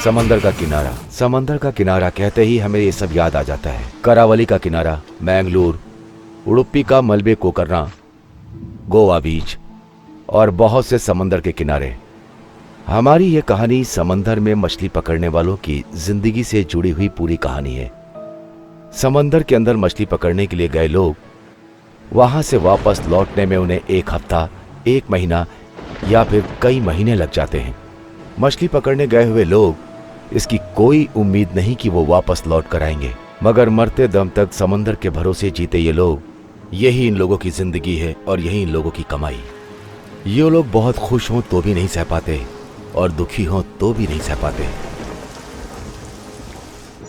समंदर का किनारा, समंदर का किनारा कहते ही हमें ये सब याद आ जाता है। करावली का किनारा, मैंगलोर, उडुपी का मलबे कोकरना, गोवा बीच और बहुत से समंदर के किनारे। हमारी ये कहानी समंदर में मछली पकड़ने वालों की जिंदगी से जुड़ी हुई पूरी कहानी है। समंदर के अंदर मछली पकड़ने के लिए गए लोग वहां से वापस लौटने में उन्हें 1 हफ्ता, 1 महीना या फिर कई महीने लग जाते हैं। मछली पकड़ने गए हुए लोग इसकी कोई उम्मीद नहीं कि वो वापस लौट कर आएंगे, मगर मरते दम तक समंदर के भरोसे जीते ये लोग, यही इन लोगों की जिंदगी है और यही इन लोगों की कमाई। ये लोग बहुत खुश हों तो भी नहीं सह पाते और दुखी हों तो भी नहीं सह पाते।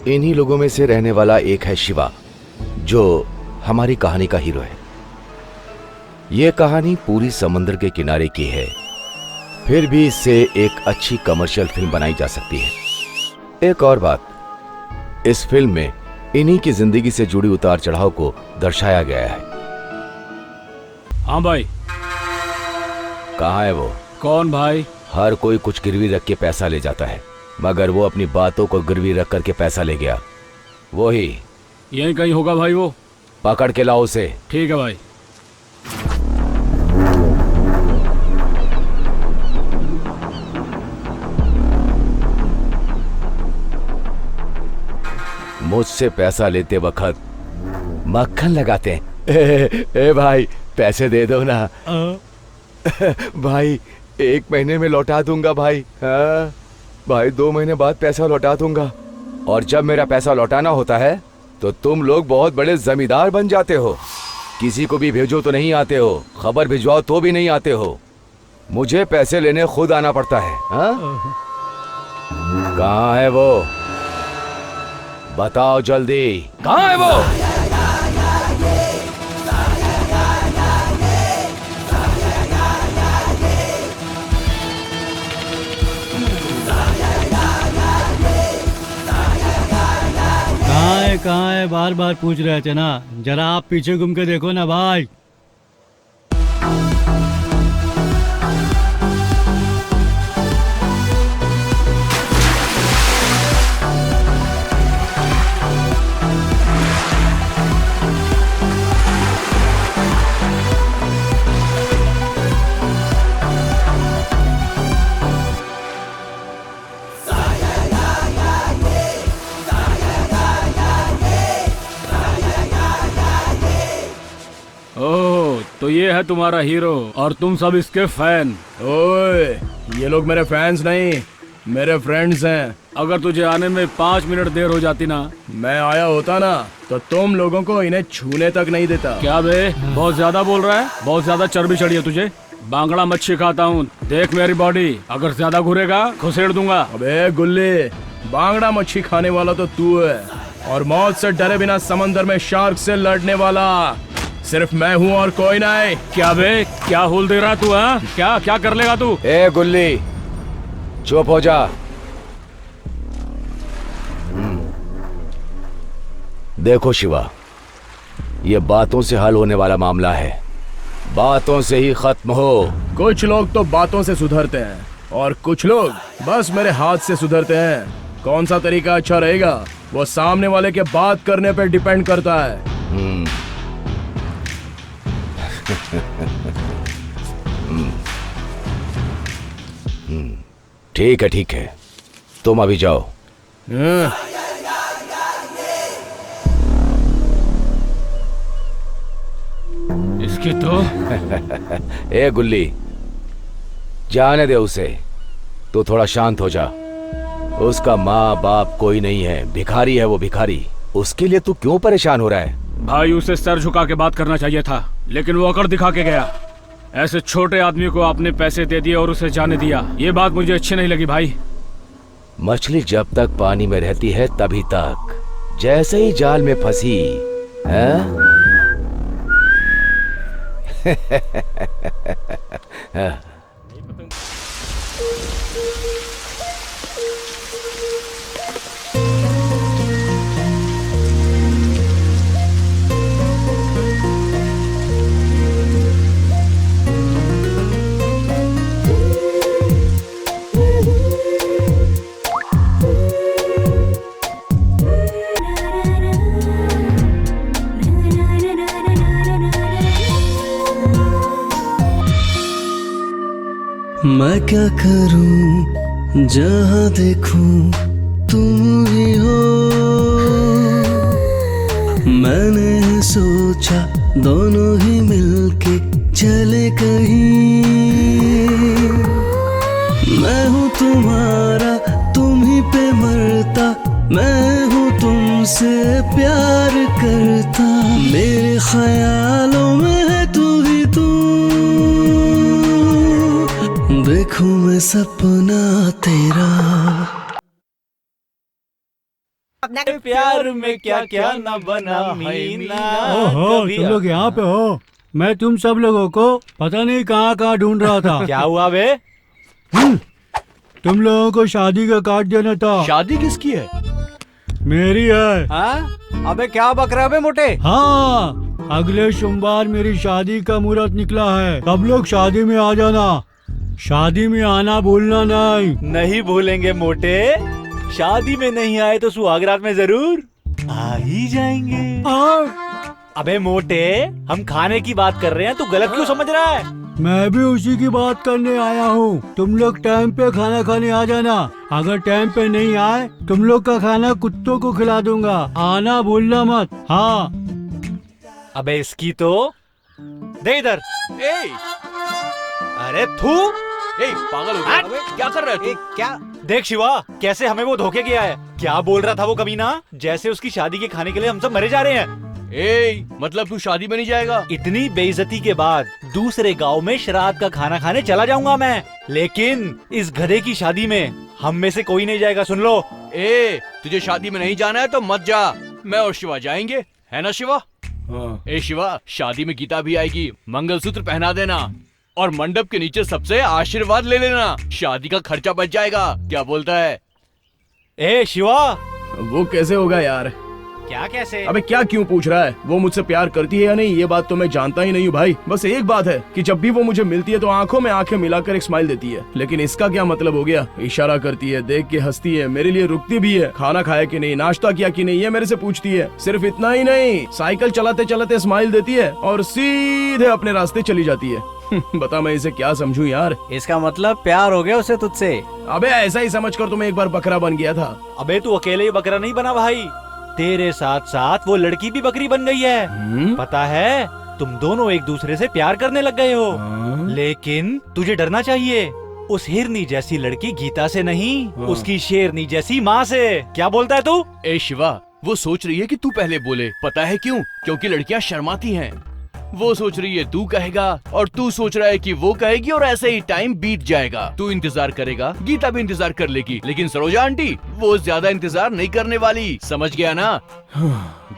इन्हीं लोगों में से रहने वाला एक है शिवा, जो हमारी कहानी का हीरो है। यह कहानी पूरी समंदर के किनारे की है, फिर भी इससे एक अच्छी कमर्शियल फिल्म बनाई जा सकती है। एक और बात, इस फिल्म में इन्हीं की जिंदगी से जुड़ी उतार चढ़ाव को दर्शाया गया है। हाँ भाई। कहाँ है वो? कौन भाई? हर कोई कुछ गिरवी रख के पैसा ले जाता है, मगर वो अपनी बातों को गिरवी रख करके पैसा ले गया। वो ही यहीं कहीं होगा भाई। वो पकड़ के लाओ उसे। ठीक है भाई। मुझसे पैसा लेते वक्त मक्खन लगाते हैं। ए भाई, पैसे दे दो ना। भाई 1 महीने में लौटा दूंगा भाई। हाँ भाई, 2 महीने बाद पैसा लौटा दूंगा। और जब मेरा पैसा लौटाना होता है तो तुम लोग बहुत बड़े जमींदार बन जाते हो। किसी को भी भेजो तो नहीं आते हो, खबर भिजवाओ तो भी नहीं आते हो। मुझे पैसे लेने खुद आना पड़ता है। हाँ? कहाँ है वो? बताओ जल्दी, कहाँ है वो? कहाँ है बार बार पूछ रहे थे ना, जरा आप पीछे घूम के देखो ना भाई। ओह, तो ये है तुम्हारा हीरो और तुम सब इसके फैन। ओए, ये लोग मेरे फैंस नहीं, मेरे फ्रेंड्स हैं। अगर तुझे आने में 5 मिनट देर हो जाती ना, मैं आया होता ना तो तुम लोगों को इन्हें छूने तक नहीं देता। क्या बे, बहुत ज्यादा बोल रहा है? बहुत ज्यादा चर्बी चढ़ी है तुझे। बांगड़ा मच्छी खाता हूँ, देख मेरी बॉडी। अगर ज्यादा घुरेगा घुसेड़ दूंगा। अबे गुल्ली, बांगड़ा मच्छी खाने वाला तो तू है, और मौत से डरे बिना समंदर में शार्क से लड़ने वाला सिर्फ मैं हूँ और कोई नहीं। क्या बे, क्या हुल दे रहा तू? हाँ, क्या क्या कर लेगा तू? ए गुल्ली, चुप हो जा। देखो शिवा, ये बातों से हल होने वाला मामला है, बातों से ही खत्म हो। कुछ लोग तो बातों से सुधरते हैं और कुछ लोग बस मेरे हाथ से सुधरते हैं। कौन सा तरीका अच्छा रहेगा वो सामने वाले के बात करने पर डिपेंड करता है। ठीक है ठीक है, तुम अभी जाओ। इसकी तो ए गुल्ली, जाने दे उसे, तू थोड़ा शांत हो जा। उसका माँ बाप कोई नहीं है, भिखारी है वो, भिखारी। उसके लिए तू क्यों परेशान हो रहा है? भाई, उसे सर झुका के बात करना चाहिए था, लेकिन वो अकड़ दिखा के गया। ऐसे छोटे आदमी को आपने पैसे दे दिए और उसे जाने दिया, ये बात मुझे अच्छी नहीं लगी भाई। मछली जब तक पानी में रहती है तभी तक, जैसे ही जाल में फंसी है? मैं क्या करूं, जहां देखूं तुम ही हो। मैंने सोचा दोनों ही मिलके चले कहीं। मैं हूँ तुम्हारा, तुम ही पे मरता, मैं हूँ तुमसे प्यार करता। मेरे ख्यालों में है तू ही तू, देखूं मैं सपना तेरा। प्यार में क्या क्या न बना मीना। ओहो, तुम लोग यहाँ पे हो। मैं तुम सब लोगों को पता नहीं कहाँ कहाँ ढूंढ रहा था। क्या हुआ बे? तुम लोगों को शादी का कार्ड देना था। शादी किसकी है? मेरी है। हाँ? अबे क्या बक रहा है बे मोटे? हाँ, अगले सोमवार मेरी शादी का मुहूर्त निकला है। सब लोग शादी में आ जाना। शादी में आना भूलना नहीं। नहीं भूलेंगे मोटे। शादी में नहीं आए तो सुहागरात में जरूर आ ही जाएंगे। अबे मोटे, हम खाने की बात कर रहे हैं, तू गलत क्यों समझ रहा है? मैं भी उसी की बात करने आया हूँ। तुम लोग टाइम पे खाना खाने आ जाना। अगर टाइम पे नहीं आए, तुम लोग का खाना कुत्तों को खिला दूंगा। आना भूलना मत। हाँ। अबे इसकी तो दे इधर। अरे थू, पागल हो गया? क्या कर रहा है तू? क्या देख शिवा, कैसे हमें वो धोखे गया है। क्या बोल रहा था वो कमीना? जैसे उसकी शादी के खाने के लिए हम सब मरे जा रहे हैं। मतलब तू शादी में नहीं जाएगा? इतनी बेइज्जती के बाद दूसरे गांव में श्राद्ध का खाना खाने चला जाऊंगा मैं, लेकिन इस गधे की शादी में हम में से कोई नहीं जाएगा। सुन लो, तुझे शादी में नहीं जाना है तो मत जा। मैं और शिवा जाएंगे, है ना शिवा? शिवा, शादी में गीता भी आएगी। मंगलसूत्र पहना देना और मंडप के नीचे सबसे आशीर्वाद ले लेना। शादी का खर्चा बच जाएगा। क्या बोलता है? शिवा। वो कैसे होगा यार? क्या कैसे? अबे क्या क्यों पूछ रहा है? वो मुझसे प्यार करती है या नहीं, ये बात तो मैं जानता ही नहीं हूँ भाई। बस एक बात है कि जब भी वो मुझे मिलती है तो आंखों में आंखें मिलाकर एक स्माइल देती है। लेकिन इसका क्या मतलब हो गया? इशारा करती है, देख के हंसती है, मेरे लिए रुकती भी है, खाना खाया कि नहीं, नाश्ता किया कि नहीं, ये मेरे से पूछती है। सिर्फ इतना ही नहीं, साइकिल चलाते चलाते स्माइल देती है और सीधे अपने रास्ते चली जाती है। बता मैं इसे क्या समझूं यार? इसका मतलब प्यार हो गया उसे तुझसे? अबे ऐसा ही समझकर तो मैं एक बार बकरा बन गया था। अबे तू अकेले ही बकरा नहीं बना भाई, तेरे साथ साथ वो लड़की भी बकरी बन गई है। पता है, तुम दोनों एक दूसरे से प्यार करने लग गए हो। लेकिन तुझे डरना चाहिए, उस हिरनी जैसी लड़की गीता से नहीं, उसकी शेरनी जैसी माँ से। क्या बोलता है तू? शिवा, वो सोच रही है कि तू पहले बोले। पता है क्यों? क्योंकि लड़कियां शर्माती हैं। वो सोच रही है तू कहेगा और तू सोच रहा है कि वो कहेगी और ऐसे ही टाइम बीत जाएगा। तू इंतजार करेगा, गीता भी इंतजार कर लेगी, लेकिन सरोजा आंटी वो ज्यादा इंतजार नहीं करने वाली। समझ गया ना?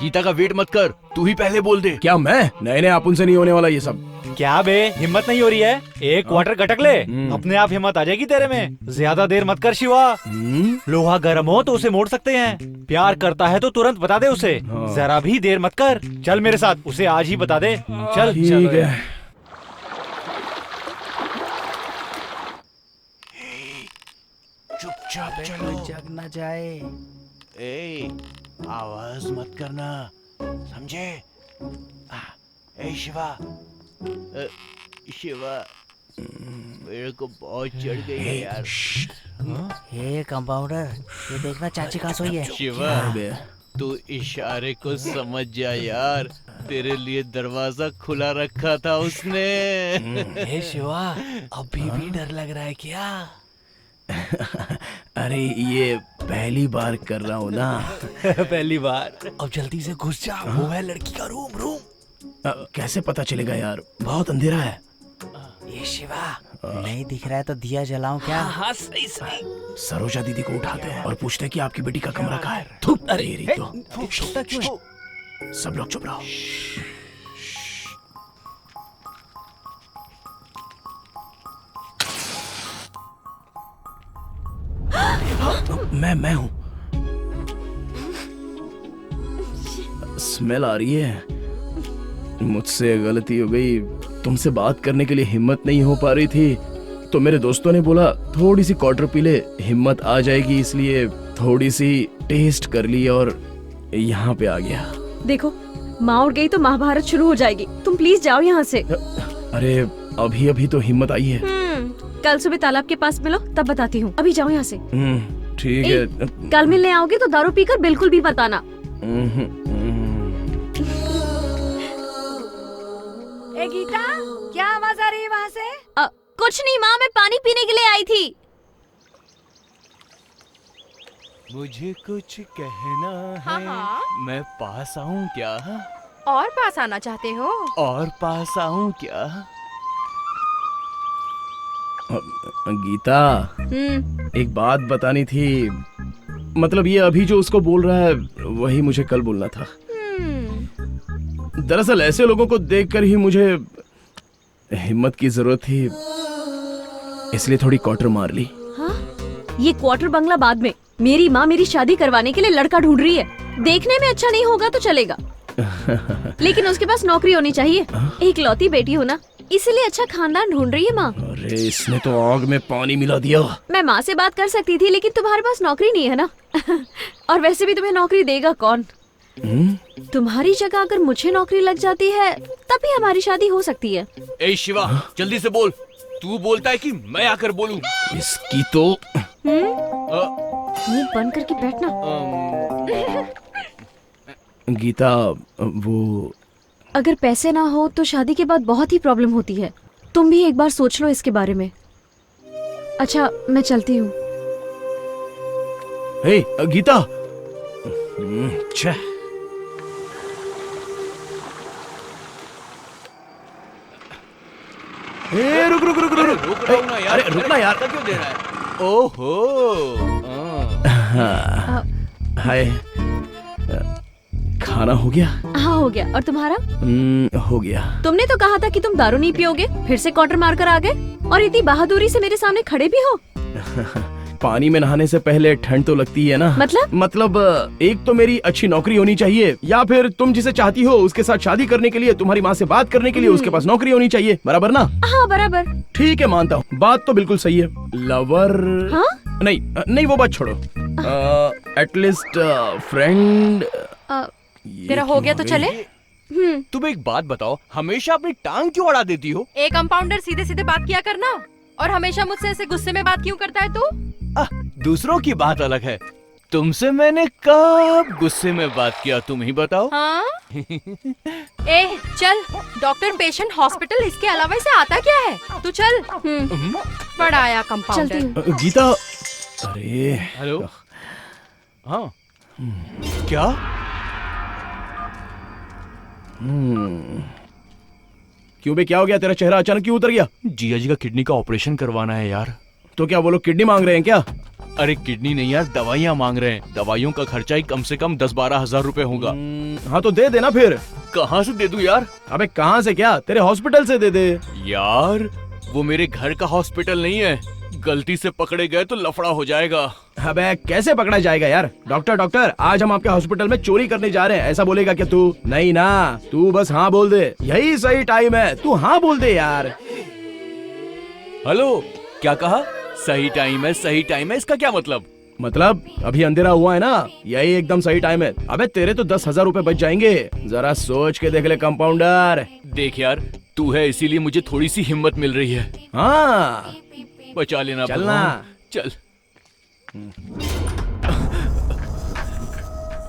गीता का वेट मत कर, तू ही पहले बोल दे। क्या मैं? नहीं नहीं, अपन से नहीं होने वाला ये सब। क्या बे, हिम्मत नहीं हो रही है? एक क्वार्टर गटक ले, अपने आप हिम्मत आ जाएगी तेरे में। ज्यादा देर मत कर शिवा। लोहा गर्म हो तो उसे मोड़ सकते हैं। प्यार करता है तो तुरंत बता दे उसे। जरा भी देर मत कर, चल मेरे साथ, उसे आज ही बता दे। चल ठीक है। चुपचाप चलो, जग न जाए। आवाज मत करना, समझे? शिवा, शिवा, मेरे को बहुत चढ़ गई है यार। हे कंपाउंडर, ये देखना चाची कहाँ सोई है। शिवा, तू इशारे को समझ जा यार, तेरे लिए दरवाजा खुला रखा था उसने। हे शिवा, अभी भी डर लग रहा है क्या? अरे ये पहली बार कर रहा हूँ ना। पहली बार। अब जल्दी से घुस जा, वो है लड़की का रूम। कैसे पता चलेगा यार? बहुत अंधेरा है। ये शिवा, नहीं दिख रहा है तो दिया जलाऊं क्या? हाँ सही। सरोजा दीदी को उठाते हैं और पूछते हैं कि आपकी बेटी का कमरा कहाँ है। अरे छोटा क्यों है? सब लोग चुप रहो। मैं हूँ। स्मेल आ रही है। मुझसे गलती हो गई, तुमसे बात करने के लिए हिम्मत नहीं हो पा रही थी, तो मेरे दोस्तों ने बोला थोड़ी सी क्वार्टर पी ले, हिम्मत आ जाएगी, इसलिए थोड़ी सी टेस्ट कर ली और यहाँ पे आ गया। देखो, माँ उठ गई तो महाभारत शुरू हो जाएगी। तुम प्लीज जाओ यहाँ से। अरे अभी अभी तो हिम्मत आई है। कल सुबह तालाब के पास मिलो, तब बताती हूँ। अभी जाओ यहाँ से। ठीक ए, है। कल मिलने आओगे तो दारू पीकर बिल्कुल भी मत आना। ए गीता, क्या आवाज आ रही है वहाँ से? कुछ नहीं माँ, मैं पानी पीने के लिए आई थी। मुझे कुछ कहना है। हाँ। मैं पास आऊं क्या? और पास आना चाहते हो? और पास आऊं क्या? गीता, एक बात बतानी थी। मतलब ये अभी जो उसको बोल रहा है वही मुझे कल बोलना था। दरअसल ऐसे लोगों को देखकर ही मुझे हिम्मत की जरूरत थी, इसलिए थोड़ी क्वार्टर मार ली। हाँ? ये क्वार्टर बंगला बाद में। मेरी माँ मेरी शादी करवाने के लिए लड़का ढूंढ रही है। देखने में अच्छा नहीं होगा तो चलेगा, लेकिन उसके पास नौकरी होनी चाहिए। एक लौती बेटी हो ना, इसीलिए अच्छा खानदान ढूंढ रही है माँ। अरे इसने तो आग में पानी मिला दिया। मैं माँ से बात कर सकती थी, लेकिन तुम्हारे पास नौकरी नहीं है ना। और वैसे भी तुम्हें नौकरी देगा कौन? तुम्हारी जगह अगर मुझे नौकरी लग जाती है तभी हमारी शादी हो सकती है। ए शिवा, जल्दी से बोल। तू बोलता है कि मैं आकर बोलूं? इसकी तो मुंह बंद करके बैठना। गीता, वो अगर पैसे ना हो तो शादी के बाद बहुत ही प्रॉब्लम होती है। तुम भी एक बार सोच लो इसके बारे में। अच्छा, मैं चलती हूँ। हे गीता। छह। ए, रुक रुक रुक रुक रुक रहा हूं ना यार। अरे रुकना यार। क्यों दे रहा है? ओहो। हाय, खाना हो गया? हाँ हो गया। और तुम्हारा? हो गया। तुमने तो कहा था कि तुम दारू नहीं पियोगे, फिर से क्वार्टर मार कर आ गए और इतनी बहादुरी से मेरे सामने खड़े भी हो। पानी में नहाने से पहले ठंड तो लगती है ना। मतलब एक तो मेरी अच्छी नौकरी होनी चाहिए, या फिर तुम जिसे चाहती हो उसके साथ शादी करने के लिए, तुम्हारी माँ से बात करने के लिए उसके पास नौकरी होनी चाहिए। बराबर ना? हाँ बराबर। ठीक है, मानता हूँ, बात तो बिल्कुल सही है। लवर हाँ? नहीं वो बात छोड़ो। At least friend. तेरा हो गया तो चले। तुम एक बात बताओ, हमेशा अपनी टांग क्यों अड़ा देती हो? ए कंपाउंडर, सीधे सीधे बात किया करना। और हमेशा मुझसे ऐसे गुस्से में बात क्यों करता है तू? दूसरों की बात अलग है, तुमसे मैंने कब गुस्से में बात किया, तुम ही बताओ। हाँ? ए चल, डॉक्टर पेशेंट हॉस्पिटल, इसके अलावा इसे आता क्या है? तू चल। बड़ा आया कंपाउंडर। गीता, अरे हेलो। हाँ क्या? क्यों बे, क्या हो गया? तेरा चेहरा अचानक क्यों उतर गया? जिया जी का किडनी का ऑपरेशन करवाना है यार। तो क्या वो लोग किडनी मांग रहे हैं क्या? अरे किडनी नहीं यार, दवाइयाँ मांग रहे हैं। दवाइयों का खर्चा ही कम से कम 10-12 हजार रुपए होगा। हाँ तो दे देना फिर। कहाँ से दे दूं यार? अबे कहाँ से क्या, तेरे हॉस्पिटल से दे दे। यार वो मेरे घर का हॉस्पिटल नहीं है, गलती से पकड़े गए तो लफड़ा हो जाएगा। अबे कैसे पकड़ा जाएगा यार? डॉक्टर आज हम आपके हॉस्पिटल में चोरी करने जा रहे हैं, ऐसा बोलेगा क्या तू? नहीं ना, तू बस हाँ बोल दे, यही सही टाइम है, तू हाँ बोल दे यार। हेलो, क्या कहा? सही टाइम है, सही टाइम है, इसका क्या मतलब? मतलब अभी अंधेरा हुआ है ना, यही एकदम सही टाइम है। अबे तेरे तो 10,000 रुपए बच जाएंगे, जरा सोच के देख ले कंपाउंडर। देख यार, तू है इसीलिए मुझे थोड़ी सी हिम्मत मिल रही है। हाँ बचा लेना चलना। चल।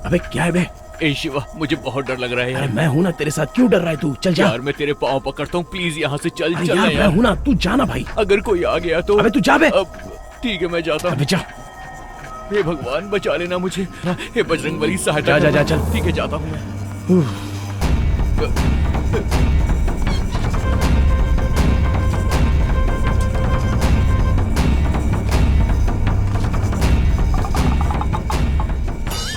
अबे क्या है बे? ए शिवा, मुझे बहुत डर लग रहा है यार। अरे मैं हूँ ना तेरे साथ, क्यों डर रहा है तू? चल जा यार, मैं तेरे पाँव पकड़ता हूँ, प्लीज यहाँ से चल। अरे चल यार, मैं हूँ ना, तू जाना भाई। अगर कोई आ गया तो? अबे तू जा बे। ठीक है, मैं जाता हूँ। अबे जा। हे भगवान, बचा लेना मुझे। हे बजरंगबली, सहायता जा, करना। जा, चल। ठीक है, जाता हूँ मैं।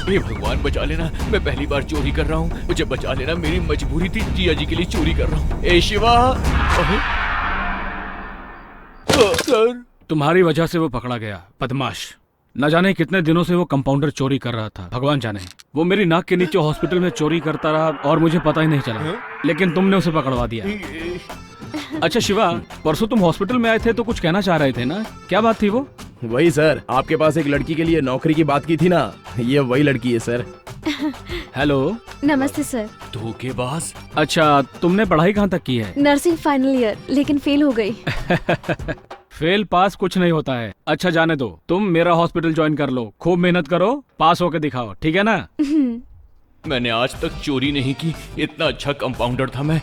हे भगवान, बचा लेना, मैं पहली बार चोरी कर रहा हूँ, मुझे बचा लेना, मेरी मजबूरी थी, जिया जी के लिए चोरी कर रहा हूँ। ए शिवा। सर, तुम्हारी वजह से वो पकड़ा गया, बदमाश। न जाने कितने दिनों से वो कंपाउंडर चोरी कर रहा था, भगवान जाने। वो मेरी नाक के नीचे हॉस्पिटल में चोरी करता रहा और मुझे पता ही नहीं चला, लेकिन तुमने उसे पकड़वा दिया। अच्छा शिवा, परसों तुम हॉस्पिटल में आए थे तो कुछ कहना चाह रहे थे ना, क्या बात थी वो? वही सर, आपके पास एक लड़की के लिए नौकरी की बात की थी ना, ये वही लड़की है सर। हेलो। नमस्ते सर। धोखेबाज। अच्छा, तुमने पढ़ाई कहाँ तक की है? नर्सिंग फाइनल ईयर, लेकिन फेल हो गई। फेल पास कुछ नहीं होता है। अच्छा जाने दो, तुम मेरा हॉस्पिटल ज्वाइन कर लो, खूब मेहनत करो, पास होके दिखाओ, ठीक है ना? मैंने आज तक चोरी नहीं की, इतना अच्छा कंपाउंडर था मैं।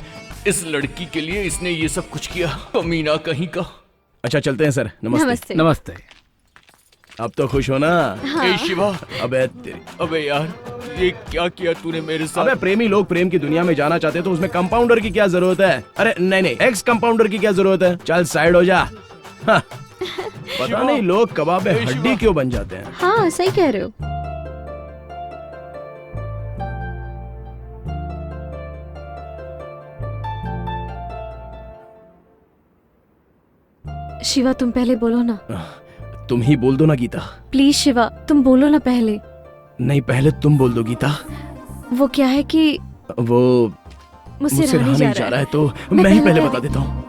इस लड़की के लिए इसने ये सब कुछ किया, कमीना कहीं का। अच्छा चलते हैं सर, नमस्ते। नमस्ते। नमस्ते। अब तो खुश हो ना? ए शिवा, अबे तेरी, अबे यार ये क्या किया तूने मेरे साथ? अबे प्रेमी लोग प्रेम की दुनिया में जाना चाहते हैं तो उसमें कंपाउंडर की क्या जरूरत है? अरे नहीं नहीं, एक्स कंपाउंडर की क्या जरूरत है? चल साइड हो जा। हाँ। पता नहीं लोग कबाब में हड्डी क्यों बन जाते हैं। हाँ सही कह रहे हो। शिवा तुम पहले बोलो ना। तुम ही बोल दो ना गीता। प्लीज शिवा तुम बोलो ना पहले। नहीं पहले तुम बोल दो गीता। वो क्या है कि वो मुझसे रहा रहा नहीं जा रहा है तो मैं ही पहले बता देता हूँ।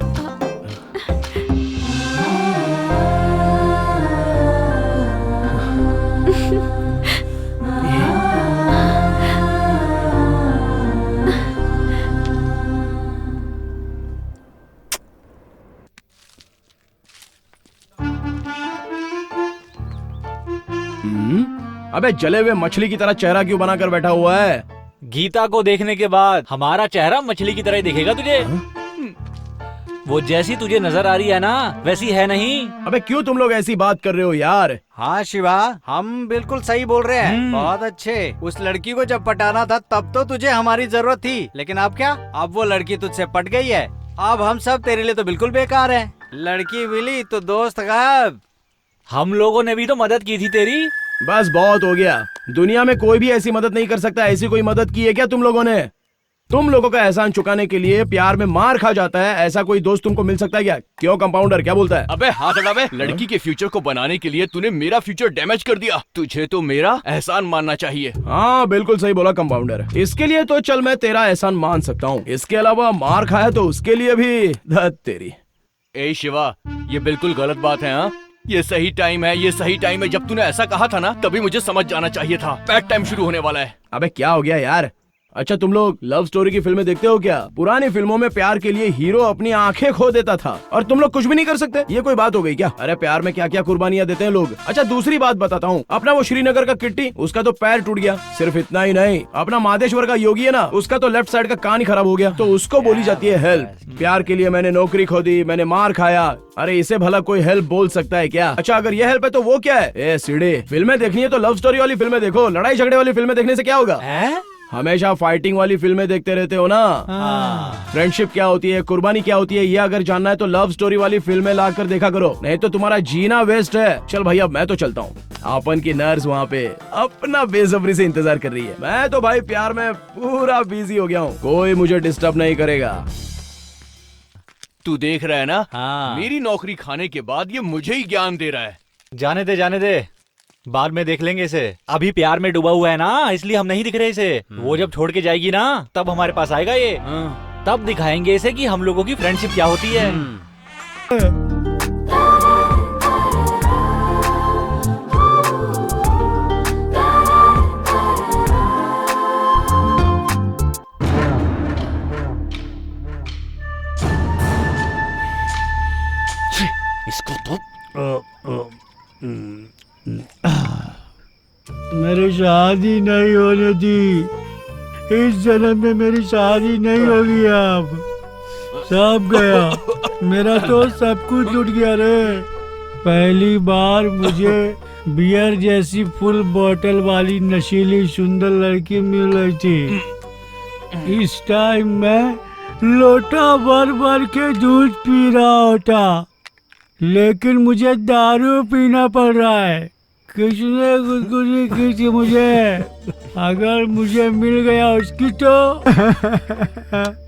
अबे जले हुए मछली की तरह चेहरा क्यों बनाकर बैठा हुआ है? गीता को देखने के बाद हमारा चेहरा मछली की तरह ही दिखेगा तुझे। वो जैसी तुझे नजर आ रही है ना वैसी है नहीं। अबे क्यों तुम लोग ऐसी बात कर रहे हो यार? हाँ शिवा, हम बिल्कुल सही बोल रहे हैं। बहुत अच्छे। उस लड़की को जब पटाना था तब तो तुझे हमारी जरूरत थी, लेकिन अब क्या? अब वो लड़की तुझसे पट गई है। अब हम सब तेरे लिए तो बिल्कुल बेकार हैं। लड़की मिली तो दोस्त गायब। हम लोगों ने भी तो मदद की थी तेरी। बस बहुत हो गया। दुनिया में कोई भी ऐसी मदद नहीं कर सकता। ऐसी कोई मदद की है क्या तुम लोगों ने? तुम लोगों का एहसान चुकाने के लिए प्यार में मार खा जाता है, ऐसा कोई दोस्त तुमको मिल सकता है क्या? क्यों कंपाउंडर क्या बोलता है? अबे हाथ हटा बे। लड़की के फ्यूचर को बनाने के लिए तूने मेरा फ्यूचर डैमेज कर दिया। तुझे तो मेरा एहसान मानना चाहिए। हाँ बिल्कुल सही बोला कंपाउंडर। इसके लिए तो चल मैं तेरा एहसान मान सकता हूँ, इसके अलावा मार खाया तो उसके लिए भी धत तेरी। ए शिवा, ये बिल्कुल गलत बात है। हाँ ये सही टाइम है, ये सही टाइम है। जब तूने ऐसा कहा था ना तभी मुझे समझ जाना चाहिए था। बैड टाइम शुरू होने वाला है। अबे क्या हो गया यार? अच्छा तुम लोग लव स्टोरी की फिल्में देखते हो क्या? पुरानी फिल्मों में प्यार के लिए हीरो अपनी आंखें खो देता था और तुम लोग कुछ भी नहीं कर सकते? ये कोई बात हो गई क्या? अरे प्यार में क्या क्या कुर्बानियां देते हैं लोग। अच्छा दूसरी बात बताता हूँ, अपना वो श्रीनगर का किट्टी, उसका तो पैर टूट गया। सिर्फ इतना ही नहीं, अपना मादेश्वर का योगी है ना, उसका तो लेफ्ट साइड का कान ही खराब हो गया। तो उसको बोली जाती है हेल्प। प्यार के लिए मैंने नौकरी खो दी, मैंने मार खाया। अरे इसे भला कोई हेल्प बोल सकता है क्या? अच्छा अगर ये हेल्प है तो वो क्या है? ए सीढ़े, फिल्में देखनी है तो लव स्टोरी वाली फिल्में देखो। लड़ाई झगड़े वाली फिल्में देखने से क्या होगा? हमेशा फाइटिंग वाली फिल्में देखते रहते हो ना। फ्रेंडशिप क्या होती है, कुर्बानी क्या होती है, ये अगर जानना है तो लव स्टोरी वाली फिल्में लाकर देखा करो, नहीं तो तुम्हारा जीना वेस्ट है। चल भाई अब मैं तो चलता हूँ। अपन की नर्स वहाँ पे अपना बेसब्री से इंतजार कर रही है। मैं तो भाई प्यार में पूरा बिजी हो गया हूँ, कोई मुझे डिस्टर्ब नहीं करेगा। तू देख रहा है ना? हाँ। मेरी नौकरी खाने के बाद ये मुझे ही ज्ञान दे रहा है। जाने दे जाने दे, बाद में देख लेंगे इसे। अभी प्यार में डूबा हुआ है ना, इसलिए हम नहीं दिख रहे इसे। वो जब छोड़ के जाएगी ना तब हमारे पास आएगा ये। तब दिखाएंगे इसे कि हम लोगों की फ्रेंडशिप क्या होती है। इसको तो मेरी शादी नहीं होने दी। इस जन्म में मेरी शादी नहीं होगी। अब सब गया, मेरा तो सब कुछ लुट गया रे। पहली बार मुझे बियर जैसी फुल बोतल वाली नशीली सुंदर लड़की मिल रही थी। इस टाइम मैं लोटा भर भर के दूध पी रहा होता, लेकिन मुझे दारू पीना पड़ रहा है। किसने गुदगुदी की थी मुझे? अगर मुझे मिल गया उसकी तो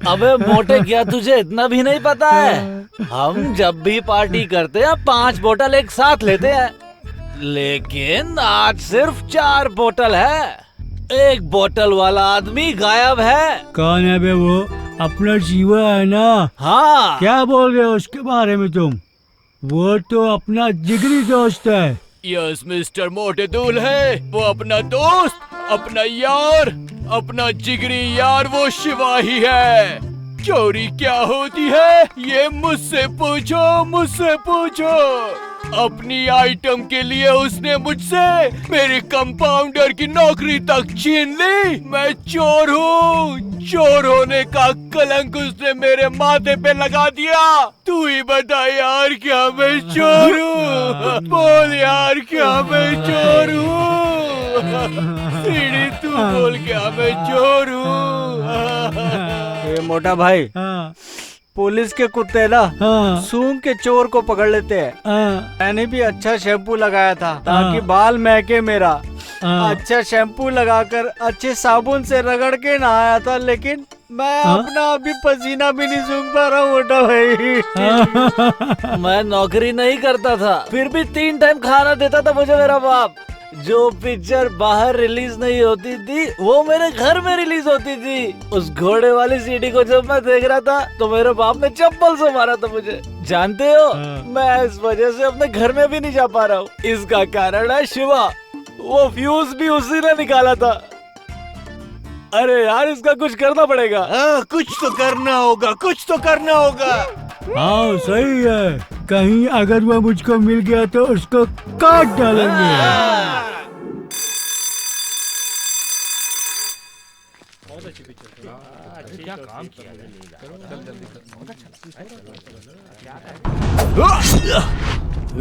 अबे मोटे, क्या तुझे इतना भी नहीं पता है? हम जब भी पार्टी करते हैं 5 बोतल एक साथ लेते हैं, लेकिन आज सिर्फ 4 बोतल है। 1 बोतल वाला आदमी गायब है। कौन है बे वो? अपना जीवा है ना? हाँ। क्या बोल रहे हो उसके बारे में तुम? वो तो अपना जिगरी दोस्त है। यस मिस्टर मोटे दूल है, वो अपना दोस्त, अपना यार, अपना जिगरी यार, वो शिवा ही है। चोरी क्या होती है ये मुझसे पूछो, मुझसे पूछो। अपनी आइटम के लिए उसने मुझसे मेरे कंपाउंडर की नौकरी तक छीन ली। मैं चोर हूँ, चोर होने का कलंक उसने मेरे माथे पे लगा दिया। तू ही बता यार, क्या मैं चोर हूँ? बोल यार, क्या मैं चोर हूँ? सीढ़ी तू बोल, क्या मैं चोर हूँ? ये मोटा भाई, पुलिस के कुत्ते ना सूंघ के चोर को पकड़ लेते हैं। मैंने भी अच्छा शैम्पू लगाया था ताकि बाल महके मेरा। अच्छा शैम्पू लगाकर अच्छे साबुन से रगड़ के नहाया था, लेकिन मैं अपना अभी पसीना भी नहीं सूंघ पा रहा हूँ मोटा भाई। मैं नौकरी नहीं करता था, फिर भी 3 टाइम खाना देता था मुझे मेरा बाप। जो पिक्चर बाहर रिलीज नहीं होती थी वो मेरे घर में रिलीज होती थी। उस घोड़े वाली सीडी को जब मैं देख रहा था तो मेरे बाप ने चप्पल से मारा था मुझे। जानते हो, मैं इस वजह से अपने घर में भी नहीं जा पा रहा हूँ। इसका कारण है शिवा, वो फ्यूज भी उसी ने निकाला था। अरे यार, इसका कुछ करना पड़ेगा। कुछ तो करना होगा, कुछ तो करना होगा। हाँ सही है, कहीं अगर वो मुझको मिल गया तो उसको काट डालेंगे। क्या काम किया?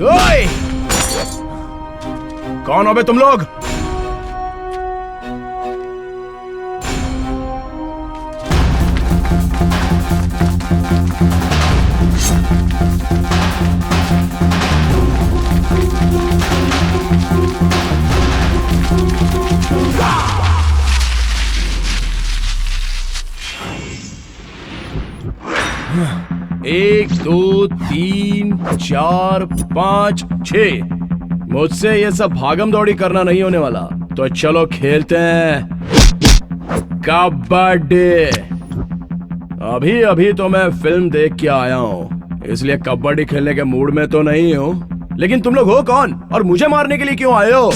ओए! कौन हो बे तुम लोग? एक, दो, 3, 4, 5, 6। मुझसे ये सब भागम दौड़ी करना नहीं होने वाला। तो चलो खेलते हैं कबड्डी। अभी अभी तो मैं फिल्म देख के आया हूँ, इसलिए कबड्डी खेलने के मूड में तो नहीं हूँ। लेकिन तुम लोग हो कौन और मुझे मारने के लिए क्यों आए हो?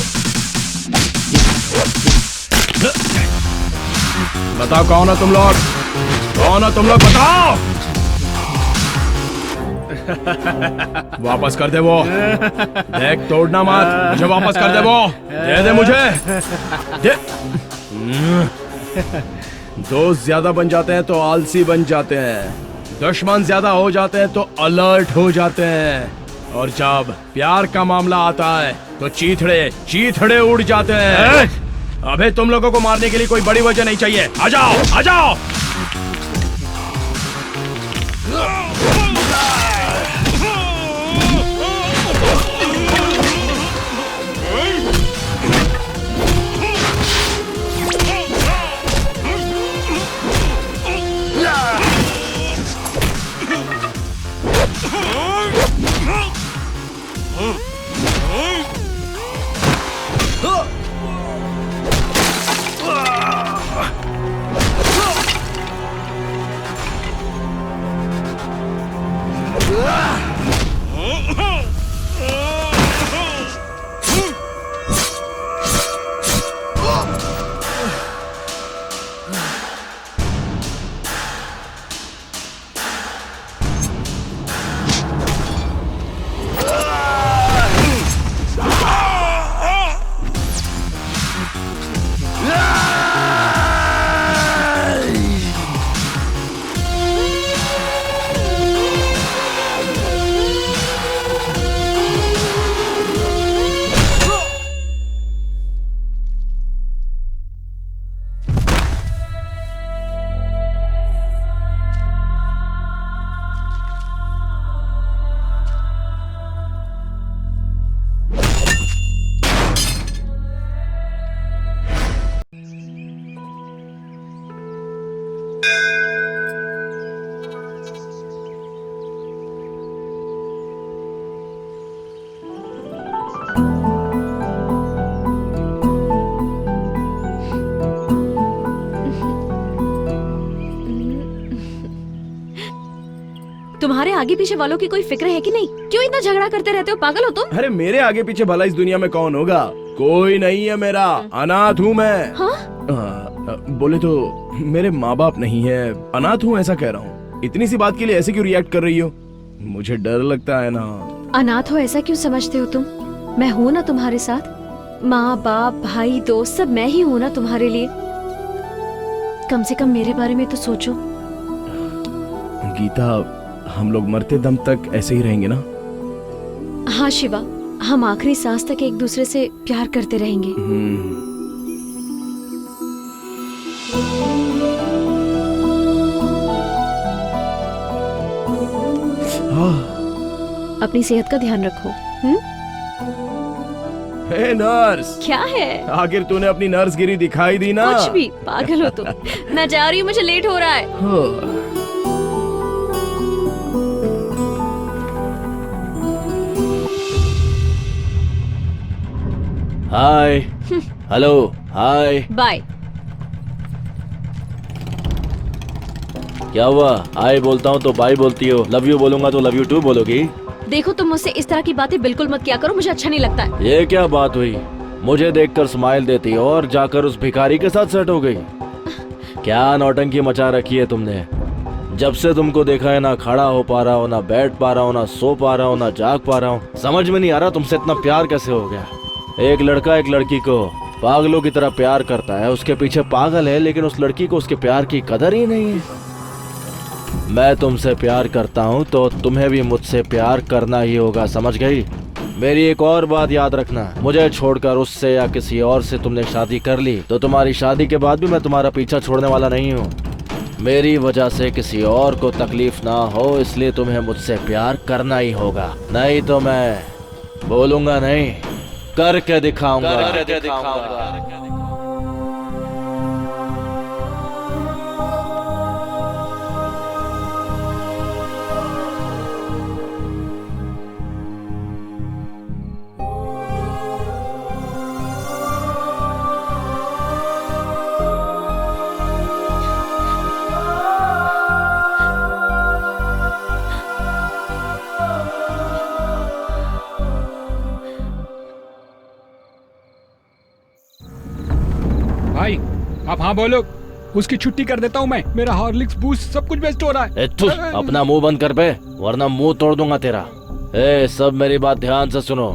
बताओ कौन हो तुम लोग? कौन हो तुम लोग, बताओ। वापस कर दे वो। देख, तोड़ना मत, मुझे वापस कर दे वो। दे दे मुझे, दे। दोस्त ज्यादा बन जाते हैं तो आलसी बन जाते हैं, दुश्मन ज्यादा हो जाते हैं तो अलर्ट हो जाते हैं, और जब प्यार का मामला आता है तो चीथड़े उड़ जाते हैं। अबे तुम लोगों को मारने के लिए कोई बड़ी वजह नहीं चाहिए। आ जाओ, आ जाओ। तुम्हारे आगे पीछे वालों की कोई फिक्र है कि नहीं? क्यों इतना झगड़ा करते रहते हो? पागल हो तुम? अरे मेरे आगे पीछे भला इस दुनिया में कौन होगा? कोई नहीं है मेरा, अनाथ हूँ मैं। हाँ? बोले तो मेरे माँ बाप नहीं है, अनाथ हूँ ऐसा कह रहा हूँ। इतनी सी बात के लिए ऐसे क्यों रिएक्ट कर रही हो? मुझे डर लगता है ना। अनाथ हो ऐसा क्यों समझते हो तुम? मैं हूँ ना तुम्हारे साथ। माँ बाप भाई दोस्त सब मैं ही हूँ ना तुम्हारे लिए। कम से कम मेरे बारे में तो सोचो। गीता, हम लोग मरते दम तक ऐसे ही रहेंगे ना? हाँ शिवा, हम आखिरी सांस तक एक दूसरे से प्यार करते रहेंगे। अपनी सेहत का ध्यान रखो। हे नर्स। क्या है? आखिर तूने अपनी नर्स गिरी दिखाई दी ना? कुछ भी, पागल हो तुम। मैं जा रही हूँ, मुझे लेट हो रहा है। हाय, हेलो, हाय। बाय। क्या हुआ? हाय बोलता हूँ तो बाय बोलती हो, लव यू बोलूंगा तो लव यू टू बोलोगी? देखो तुम मुझसे इस तरह की बातें बिल्कुल मत किया करो, मुझे अच्छा नहीं लगता है। ये क्या बात हुई? मुझे देखकर स्माइल देती हो और जाकर उस भिखारी के साथ सेट हो गई। क्या नौटंकी मचा रखी है तुमने? जब से तुमको देखा है ना खड़ा हो पा रहा हूँ, ना बैठ पा रहा हूँ, ना सो पा रहा हूँ, ना जाग पा रहा हूँ। समझ में नहीं आ रहा तुमसे इतना प्यार कैसे हो गया। एक लड़का एक लड़की को पागलों की तरह प्यार करता है, उसके पीछे पागल है, लेकिन उस लड़की को उसके प्यार की कदर ही नहीं है। मैं तुमसे प्यार करता हूँ तो तुम्हें भी मुझसे प्यार करना ही होगा, समझ गई? मेरी एक और बात याद रखना, मुझे छोड़कर उससे या किसी और से तुमने शादी कर ली तो तुम्हारी शादी के बाद भी मैं तुम्हारा पीछा छोड़ने वाला नहीं हूँ। मेरी वजह से किसी और को तकलीफ ना हो, इसलिए तुम्हें मुझसे प्यार करना ही होगा, नहीं तो मैं बोलूंगा नहीं, करके दिखाऊंगा। भाई आप हाँ बोलो, उसकी छुट्टी कर देता हूँ मैं। मेरा हॉर्लिक्स बूस्ट सब कुछ बेस्ट हो रहा है। अपना मुंह बंद कर बे, वरना मुंह तोड़ दूंगा तेरा। ए, सब मेरी बात ध्यान से सुनो।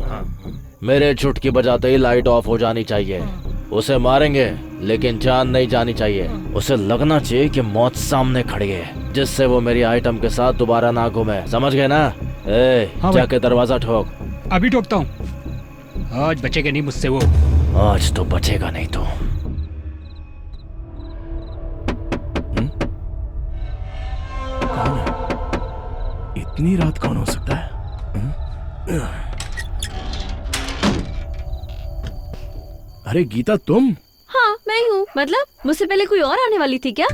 मेरे चुटकी बजाते ही लाइट ऑफ हो जानी चाहिए। उसे मारेंगे लेकिन जान नहीं जानी चाहिए। उसे लगना चाहिए कि मौत सामने खड़ी है, जिससे वो मेरी आइटम के साथ दोबारा ना घूमे, समझ गए ना? जाके दरवाजा ठोक। अभी ठोकता हूँ। आज बचेगा नहीं मुझसे वो। आज तो बचेगा नहीं तो। इतनी रात कौन हो सकता है? अरे गीता, तुम? हाँ मैं ही हूँ। मतलब मुझसे पहले कोई और आने वाली थी क्या?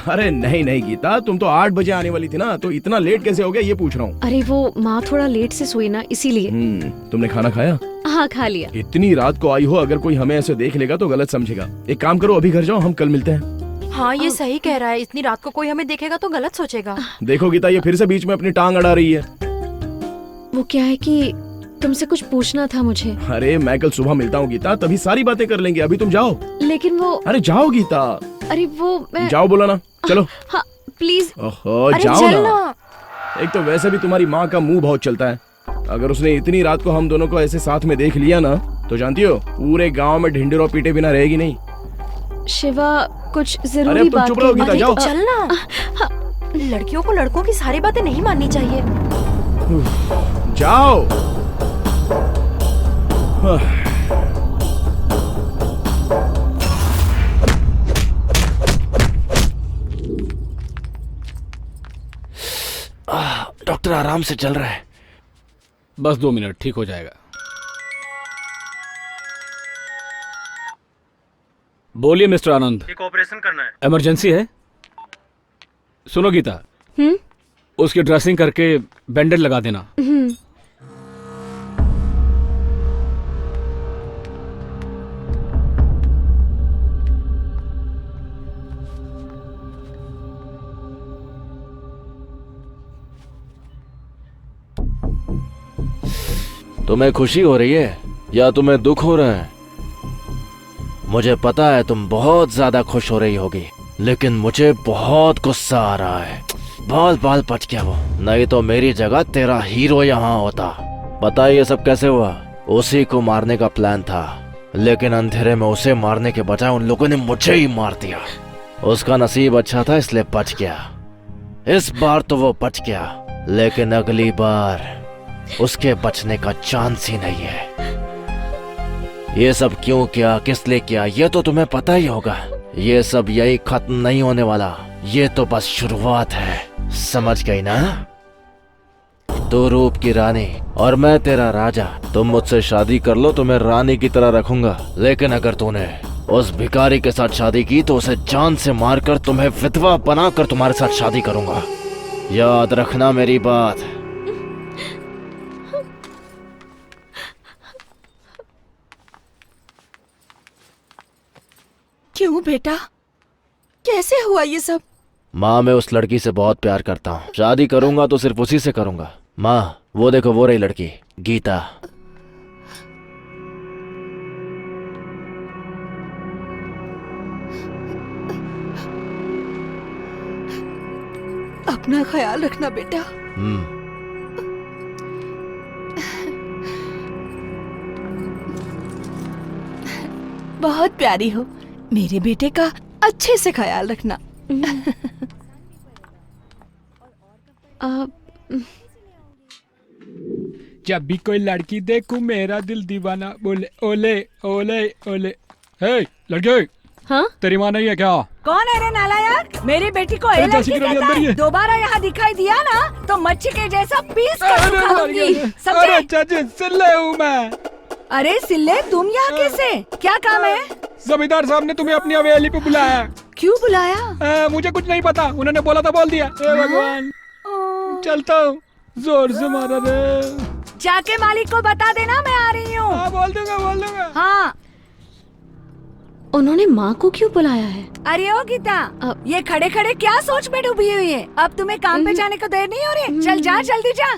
अरे नहीं नहीं गीता, तुम तो 8 बजे आने वाली थी ना, तो इतना लेट कैसे हो गया ये पूछ रहा हूँ। अरे वो माँ थोड़ा लेट से सोई ना, इसीलिए। तुमने खाना खाया? हाँ खा लिया। इतनी रात को आई हो, अगर कोई हमें ऐसे देख लेगा तो गलत समझेगा। एक काम करो, अभी घर जाओ, हम कल मिलते हैं। हाँ ये सही कह रहा है, इतनी रात को कोई हमें देखेगा तो गलत सोचेगा। देखो गीता, ये फिर से बीच में अपनी टांग अड़ा रही है। वो क्या है कि तुमसे कुछ पूछना था मुझे। अरे मैं कल सुबह मिलता हूँ गीता, तभी सारी बातें कर लेंगे। अभी तुम जाओ। लेकिन वो। अरे जाओ गीता। अरे वो मैं। जाओ बोला ना, चलो। हाँ प्लीज। ओहो जाओ ना। एक तो वैसे भी तुम्हारी माँ का मुंह बहुत चलता है। अगर उसने इतनी रात को हम दोनों को ऐसे साथ में देख लिया ना, तो जानती हो पूरे गांव में ढिंढेरों पीटे बिना रहेगी नहीं। शिवा कुछ जरूरी बात चुप रहो गीता, जाओ। चलना। लड़कियों को लड़कों की सारी बातें नहीं माननी चाहिए। जाओ। डॉक्टर आराम से चल रहा है। बस 2 मिनट, ठीक हो जाएगा। बोलिए मिस्टर आनंद। एक ऑपरेशन करना है। इमरजेंसी है? सुनो गीता, उसकी ड्रेसिंग करके बैंडेज लगा देना। तुम्हें खुशी हो रही है या तुम्हें दुख हो रहा है? मुझे पता है तुम बहुत ज्यादा खुश हो रही होगी, लेकिन मुझे बहुत गुस्सा आ रहा है। बाल बाल बच गया वो, नहीं तो मेरी जगह तेरा हीरो यहाँ होता। पता है ये सब कैसे हुआ? उसी को मारने का प्लान था, लेकिन अंधेरे में उसे मारने के बजाय उन लोगों ने मुझे ही मार दिया। उसका नसीब अच्छा था इसलिए बच गया। इस बार तो वो बच गया, लेकिन अगली बार उसके बचने का चांस ही नहीं है। ये सब क्यों किया, किस लिए किया, ये तो तुम्हें पता ही होगा। ये सब यही खत्म नहीं होने वाला, ये तो बस शुरुआत है, समझ गई ना? तू रूप की रानी और मैं तेरा राजा। तुम मुझसे शादी कर लो तो मैं रानी की तरह रखूंगा, लेकिन अगर तूने उस भिखारी के साथ शादी की तो उसे जान से मारकर तुम्हें विधवा बनाकर तुम्हारे साथ शादी करूंगा। याद रखना मेरी बात। क्यों बेटा, कैसे हुआ ये सब? माँ, मैं उस लड़की से बहुत प्यार करता हूँ। शादी करूंगा तो सिर्फ उसी से करूंगा। माँ, वो देखो वो रही लड़की, गीता। अपना ख्याल रखना बेटा। बहुत प्यारी हो, मेरे बेटे का अच्छे से ख्याल रखना। जब भी कोई लड़की देखूं मेरा दिल दीवाना बोले ओले ओले ओले। हे लड़के, हाँ? तेरी माँ नहीं है क्या? कौन है रे नालायक? मेरी बेटी को अरे लड़की जैसी कहता अंदर ही है। है। दोबारा यहाँ दिखाई दिया ना तो मच्छी के जैसा पीस कर सुखा दूंगी, समझे? अरे चाची, सिल्ले हूँ मैं। अरे सिल्ले, तुम यहाँ कैसे? क्या काम है? जमींदार साहब ने तुम्हें अपनी हवेली पे बुलाया। क्यों बुलाया? मुझे कुछ नहीं पता, उन्होंने बोला था बोल दिया। हे भगवान, चलता हूँ, जोर से मारा रे। जाके मालिक को बता देना मैं आ रही हूँ। हाँ, बोल दूंगा बोल दूंगा। हाँ। उन्होंने माँ को क्यों बुलाया है? अरे ओ गीता, ये खड़े खड़े क्या सोच में डूबी हुई है? अब तुम्हें काम पे जाने को देर नहीं हो रही? चल जा, जल्दी जा।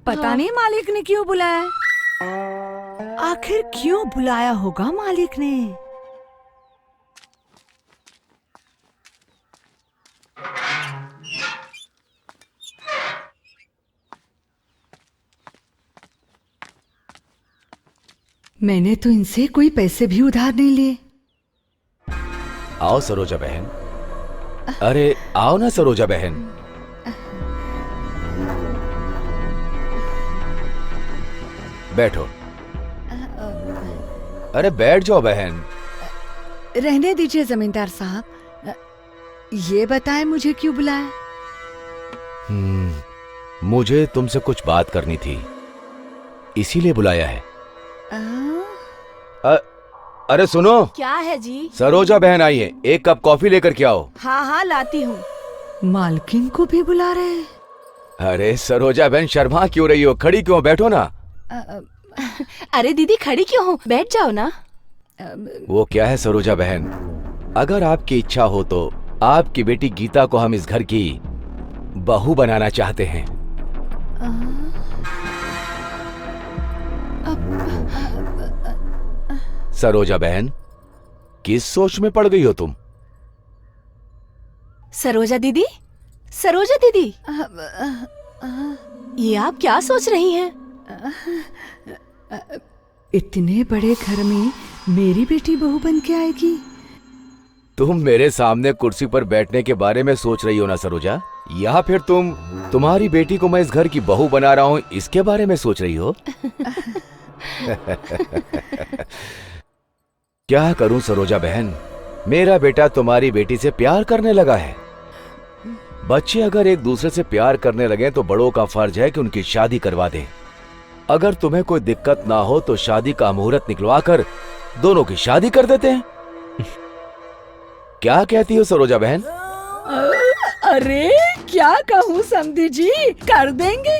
पता नहीं मालिक ने क्यों बुलाया, आखिर क्यों बुलाया होगा मालिक ने? मैंने तो इनसे कोई पैसे भी उधार नहीं लिए। आओ सरोजा बहन। अरे आओ ना सरोजा बहन। बैठो। अरे बैठ जाओ बहन। रहने दीजिए जमींदार साहब, ये बताएं मुझे क्यों बुलाया? मुझे तुमसे कुछ बात करनी थी, इसीलिए बुलाया है। अरे सुनो। क्या है जी? सरोजा बहन आई है, एक कप कॉफी लेकर के आओ। हाँ हाँ लाती हूँ। मालकिन को भी बुला रहे? अरे सरोजा बहन, शर्मा क्यों रही हो? खड़ी क्यों, बैठो ना। अरे दीदी खड़ी क्यों हो, बैठ जाओ ना। वो क्या है सरोजा बहन, अगर आपकी इच्छा हो तो आपकी बेटी गीता को हम इस घर की बहू बनाना चाहते हैं। सरोजा बहन, किस सोच में पड़ गई हो तुम? सरोजा दीदी, सरोजा दीदी, ये आप क्या सोच रही हैं? इतने बड़े घर में मेरी बेटी बहू बन के आएगी? तुम मेरे सामने कुर्सी पर बैठने के बारे में सोच रही हो ना सरोजा, या फिर तुम्हारी बेटी को मैं इस घर की बहू बना रहा हूँ इसके बारे में सोच रही हो? क्या करूं सरोजा बहन, मेरा बेटा तुम्हारी बेटी से प्यार करने लगा है। बच्चे अगर एक दूसरे से प्यार करने लगे तो बड़ों का फर्ज है कि उनकी शादी करवा दें। अगर तुम्हें कोई दिक्कत ना हो तो शादी का मुहूर्त निकलवा कर दोनों की शादी कर देते हैं। क्या कहती हो सरोजा बहन? अरे क्या कहूँ समधी जी, कर देंगे।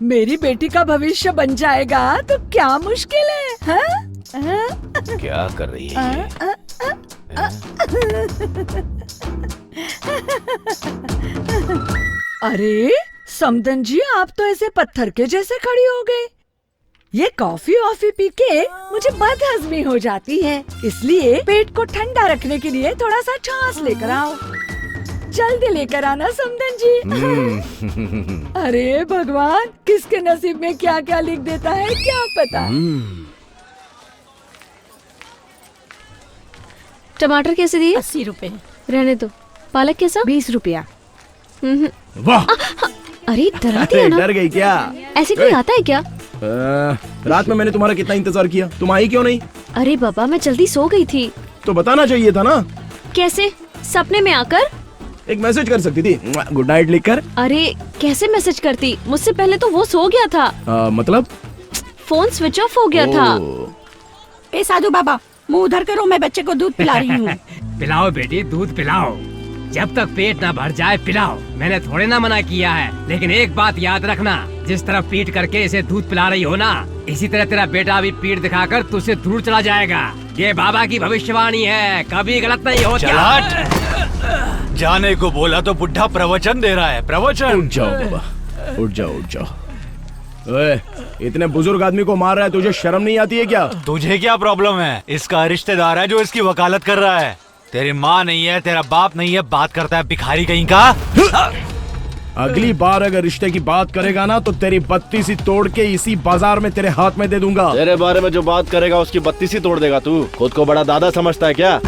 मेरी बेटी का भविष्य बन जाएगा तो क्या मुश्किल है, हाँ? क्या कर रही है? अरे समदन जी, आप तो ऐसे पत्थर के जैसे खड़ी हो गए। ये कॉफी वॉफी पी के मुझे बदहजमी हो जाती है, इसलिए पेट को ठंडा रखने के लिए थोड़ा सा छाछ लेकर आओ। जल्दी लेकर आना समधन जी। अरे भगवान, किसके नसीब में क्या क्या लिख देता है क्या पता। टमाटर कैसे दिए? 80 रुपए। रहने दो। पालक कैसा? 20 रुपया। वाह, अरे डरा दिया ना। डर गई क्या? ऐसे कोई आता है क्या? रात में मैंने तुम्हारा कितना इंतजार किया, तुम आई क्यों नहीं? अरे बाबा, मैं जल्दी सो गई थी। तो बताना चाहिए था ना। कैसे? सपने में आकर? एक मैसेज कर सकती थी, गुड नाइट लिखकर। अरे कैसे मैसेज करती? मुझसे पहले तो वो सो गया था। मतलब? फोन स्विच ऑफ हो गया था। ए साधु बाबा, मुंह उधर करो, मैं बच्चे को दूध पिला रही हूँ। पिलाओ बेटी, दूध पिलाओ। जब तक पेट ना भर जाए पिलाओ। मैंने थोड़े ना मना किया है, लेकिन एक बात याद रखना, जिस तरह पीट करके इसे दूध पिला रही हो ना, इसी तरह तेरा बेटा भी पीठ दिखाकर तुझसे दूर चला जाएगा। ये बाबा की भविष्यवाणी है, कभी गलत नहीं होता। जाने को बोला तो बुढ़ा प्रवचन दे रहा है। प्रवचन। उठ जाओ बाबा, उठ जाओ उठ जाओ। ओए, इतने बुजुर्ग आदमी को मार रहा है, तुझे शर्म नहीं आती है क्या? तुझे क्या प्रॉब्लम है? इसका रिश्तेदार है जो इसकी वकालत कर रहा है। तेरी माँ नहीं है, तेरा बाप नहीं है, बात करता है भिखारी कहीं का। अगली बार अगर रिश्ते की बात करेगा ना तो तेरी बत्ती सी तोड़ के इसी बाजार में तेरे हाथ में दे दूंगा। तेरे बारे में जो बात करेगा उसकी बत्ती सी तोड़ देगा तू। खुद को बड़ा दादा समझता है क्या?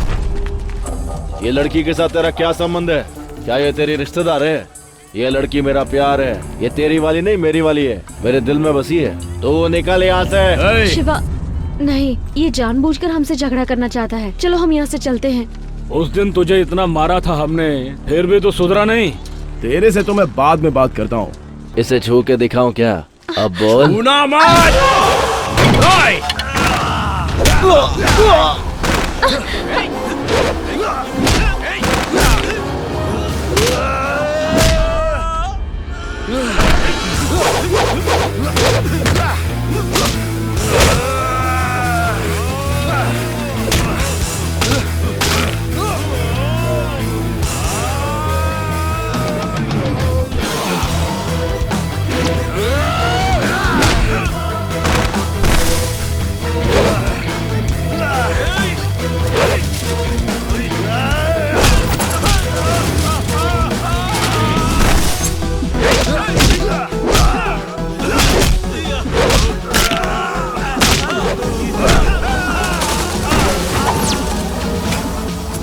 ये लड़की के साथ तेरा क्या संबंध है? क्या ये तेरी रिश्तेदार है? ये लड़की मेरा प्यार है। ये तेरी वाली नहीं, मेरी वाली है, मेरे दिल में बसी है। तो निकल यहाँ से। शिवा, नहीं, ये जानबूझकर हमसे झगड़ा करना चाहता है। चलो हम यहाँ से चलते हैं। उस दिन तुझे इतना मारा था हमने, फिर भी तो सुधरा नहीं। तेरे से तो मैं बाद में बात करता हूँ। इसे छू के दिखाऊं क्या? अब बोल।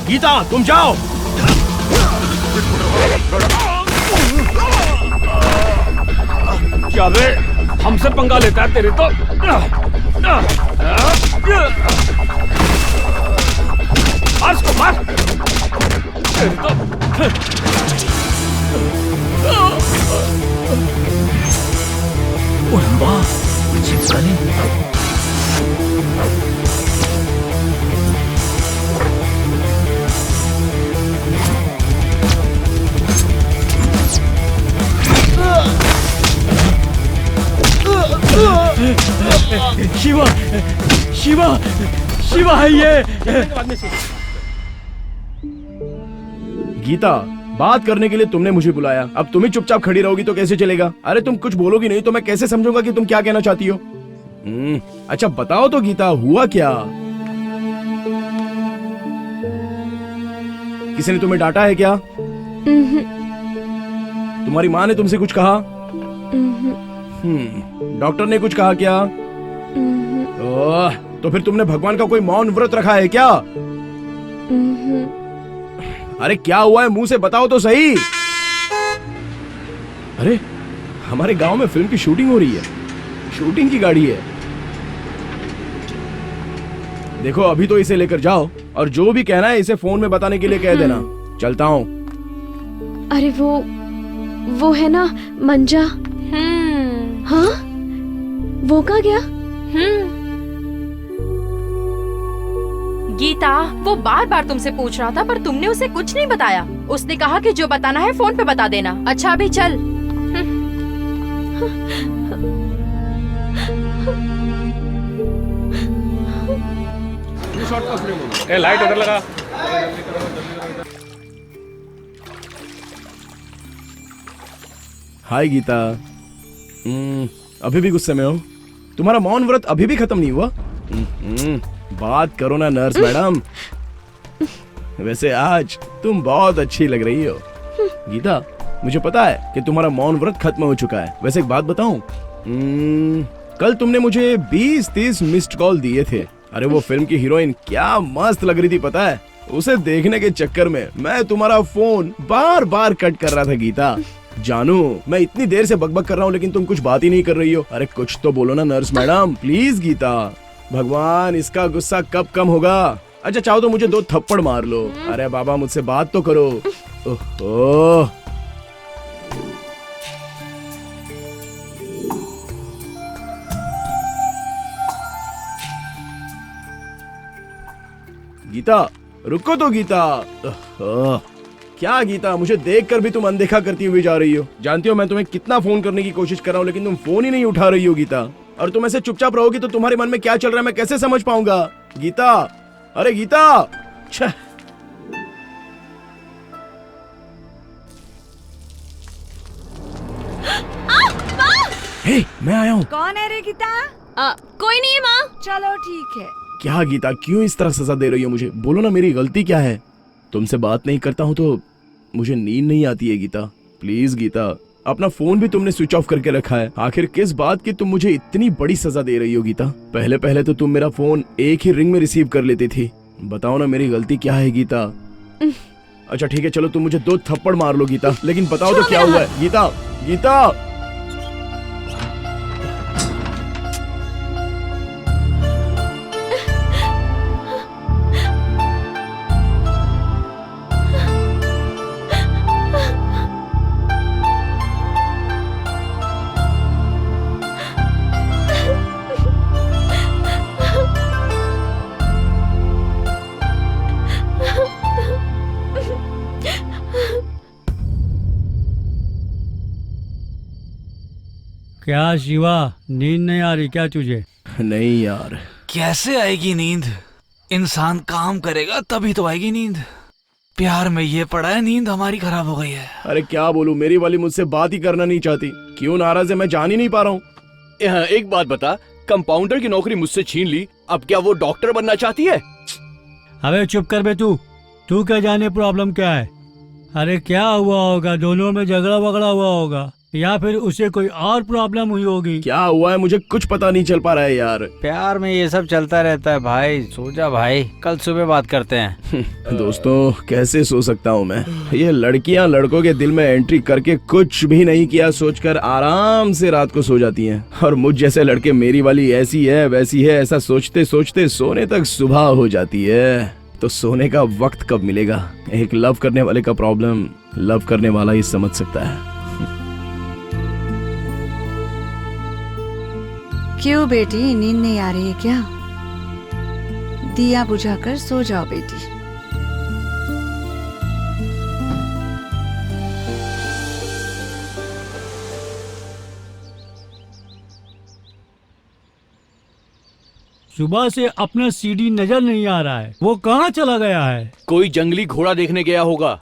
गीता, तुम जाओ। क्या बे, हमसे पंगा लेता है तेरे तो। मार इसको, मार। तेरे तो शिवा, शिवा, शिवा है ये। गीता, बात करने के लिए तुमने मुझे बुलाया, अब तुम ही चुपचाप खड़ी रहोगी तो कैसे चलेगा? अरे तुम कुछ बोलोगी नहीं तो मैं कैसे समझूंगा कि तुम क्या कहना चाहती हो? अच्छा बताओ तो गीता, हुआ क्या? किसी ने तुम्हें डांटा है क्या? तुम्हारी माँ ने तुमसे कुछ कहा? डॉक्टर ने कुछ कहा क्या? ओह, तो फिर तुमने भगवान का कोई मौन व्रत रखा है क्या? अरे क्या हुआ है, मुंह से बताओ तो सही। अरे हमारे गांव में फिल्म की शूटिंग हो रही है, शूटिंग की गाड़ी है। देखो अभी तो इसे लेकर जाओ और जो भी कहना है इसे फोन में बताने के लिए कह देना। चलता हूँ। अरे वो है ना मंजा। हाँ, वो कहाँ गया? गीता, वो बार बार तुमसे पूछ रहा था पर तुमने उसे कुछ नहीं बताया। उसने कहा कि जो बताना है फोन पे बता देना। अच्छा अभी चल। ए, लाइट इधर लगा। हाय गीता, अभी भी गुस्से में हो? तुम्हारा मौन व्रत अभी भी खत्म नहीं हुआ? बात करो ना नर्स मैडम। वैसे आज तुम बहुत अच्छी लग रही हो। गीता, मुझे पता है कि तुम्हारा मौन व्रत खत्म हो चुका है। वैसे एक बात बताऊं, कल तुमने मुझे 20-30 मिस्ड कॉल दिए थे। अरे वो फिल्म की हीरोइन क्या मस्त लग रही थी पता है। उसे देखने के चक्कर में मैं तुम्हारा फोन बार बार कट कर रहा था गीता। जानू, मैं इतनी देर से बकबक कर रहा हूँ लेकिन तुम कुछ बात ही नहीं कर रही हो। अरे कुछ तो बोलो ना नर्स मैडम, प्लीज गीता। भगवान, इसका गुस्सा कब कम होगा। अच्छा चाहो तो मुझे 2 थप्पड़ मार लो। अरे बाबा, मुझसे बात तो करो। ओह गीता, रुको तो गीता। क्या गीता, मुझे देखकर भी तुम अनदेखा करती हुई जा रही हो। जानती हो मैं तुम्हें कितना फोन करने की कोशिश कर रहा हूँ लेकिन तुम फोन ही नहीं उठा रही हो गीता। और तुम ऐसे चुपचाप रहोगी तो तुम्हारे मन में क्या चल रहा है मैं कैसे समझ पाऊंगा गीता। अरे गीता, छह। हे, मैं आया हूँ। कौन है रे गीता? कोई नहीं है माँ। चलो ठीक है। क्या गीता, क्यों इस तरह सजा दे रही हो मुझे? बोलो ना मेरी गलती क्या है। तुमसे बात नहीं करता हूँ तो मुझे नींद नहीं आती है गीता। प्लीज गीता, अपना फोन भी तुमने स्विच ऑफ करके रखा है। आखिर किस बात की तुम मुझे इतनी बड़ी सजा दे रही हो गीता? पहले पहले तो तुम मेरा फोन एक ही रिंग में रिसीव कर लेती थी। बताओ ना मेरी गलती क्या है गीता? अच्छा ठीक है, चलो तुम मुझे 2 थप्पड़ मार लो गीता, लेकिन बताओ तो क्या हुआ है गीता? गीता क्या शिवा, नींद नहीं आ रही क्या तुझे? नहीं यार। कैसे आएगी नींद? इंसान काम करेगा तभी तो आएगी नींद। प्यार में ये पड़ा है, नींद हमारी खराब हो गई है। अरे क्या बोलूं, मेरी वाली मुझसे बात ही करना नहीं चाहती। क्यों नाराज है मैं जान ही नहीं पा रहा हूँ। एक बात बता, कंपाउंडर की नौकरी मुझसे छीन ली, अब क्या वो डॉक्टर बनना चाहती है? अबे चुप कर बे तू क्या जाने प्रॉब्लम क्या है। अरे क्या हुआ होगा, दोनों में झगड़ा वगड़ा हुआ होगा या फिर उसे कोई और प्रॉब्लम हुई होगी। क्या हुआ है मुझे कुछ पता नहीं चल पा रहा है यार। प्यार में ये सब चलता रहता है भाई। सो जा भाई, कल सुबह बात करते हैं। दोस्तों, कैसे सो सकता हूँ मैं? ये लड़कियाँ लड़कों के दिल में एंट्री करके कुछ भी नहीं किया सोचकर आराम से रात को सो जाती हैं। और मुझ जैसे लड़के मेरी वाली ऐसी है वैसी है ऐसा सोचते सोचते सोने तक सुबह हो जाती है। तो सोने का वक्त कब मिलेगा? एक लव करने वाले का प्रॉब्लम लव करने वाला ही समझ सकता है। क्यों बेटी, नींद नहीं आ रही है क्या? दिया बुझाकर सो जाओ बेटी। सुबह से अपना सीडी नजर नहीं आ रहा है, वो कहाँ चला गया है? कोई जंगली घोड़ा देखने गया होगा।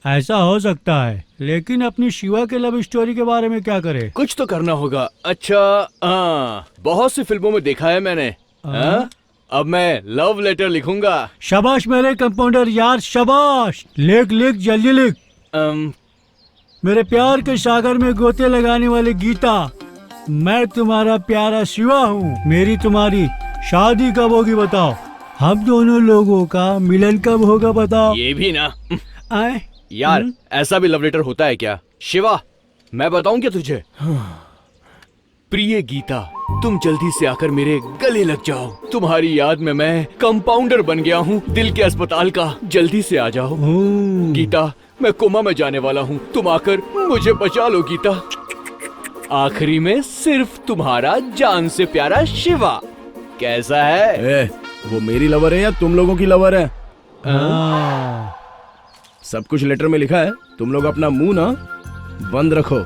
ऐसा हो सकता है, लेकिन अपनी शिवा के लव स्टोरी के बारे में क्या करे? कुछ तो करना होगा। अच्छा बहुत सी फिल्मों में देखा है मैंने। अब मैं लव लेटर लिखूंगा। शाबाश मेरे कंपाउंडर यार, शाबाश। लिख जल्दी लिख। मेरे प्यार के सागर में गोते लगाने वाली गीता, मैं तुम्हारा प्यारा शिवा हूँ। मेरी तुम्हारी शादी कब होगी बताओ? हम दोनों लोगों का मिलन कब होगा बताओ? ये भी ना यार, ऐसा भी लव लेटर होता है क्या? शिवा, मैं बताऊं क्या तुझे? प्रिय गीता, तुम जल्दी से आकर मेरे गले लग जाओ। तुम्हारी याद में मैं कंपाउंडर बन गया हूँ दिल के अस्पताल का। जल्दी से आ जाओ गीता, मैं कोमा में जाने वाला हूँ। तुम आकर मुझे बचा लो गीता। आखिरी में सिर्फ तुम्हारा जान से प्यारा शिवा। कैसा है? वो मेरी लवर है या तुम लोगों की लवर है? सब कुछ लेटर में लिखा है, तुम लोग अपना मुंह ना बंद रखो।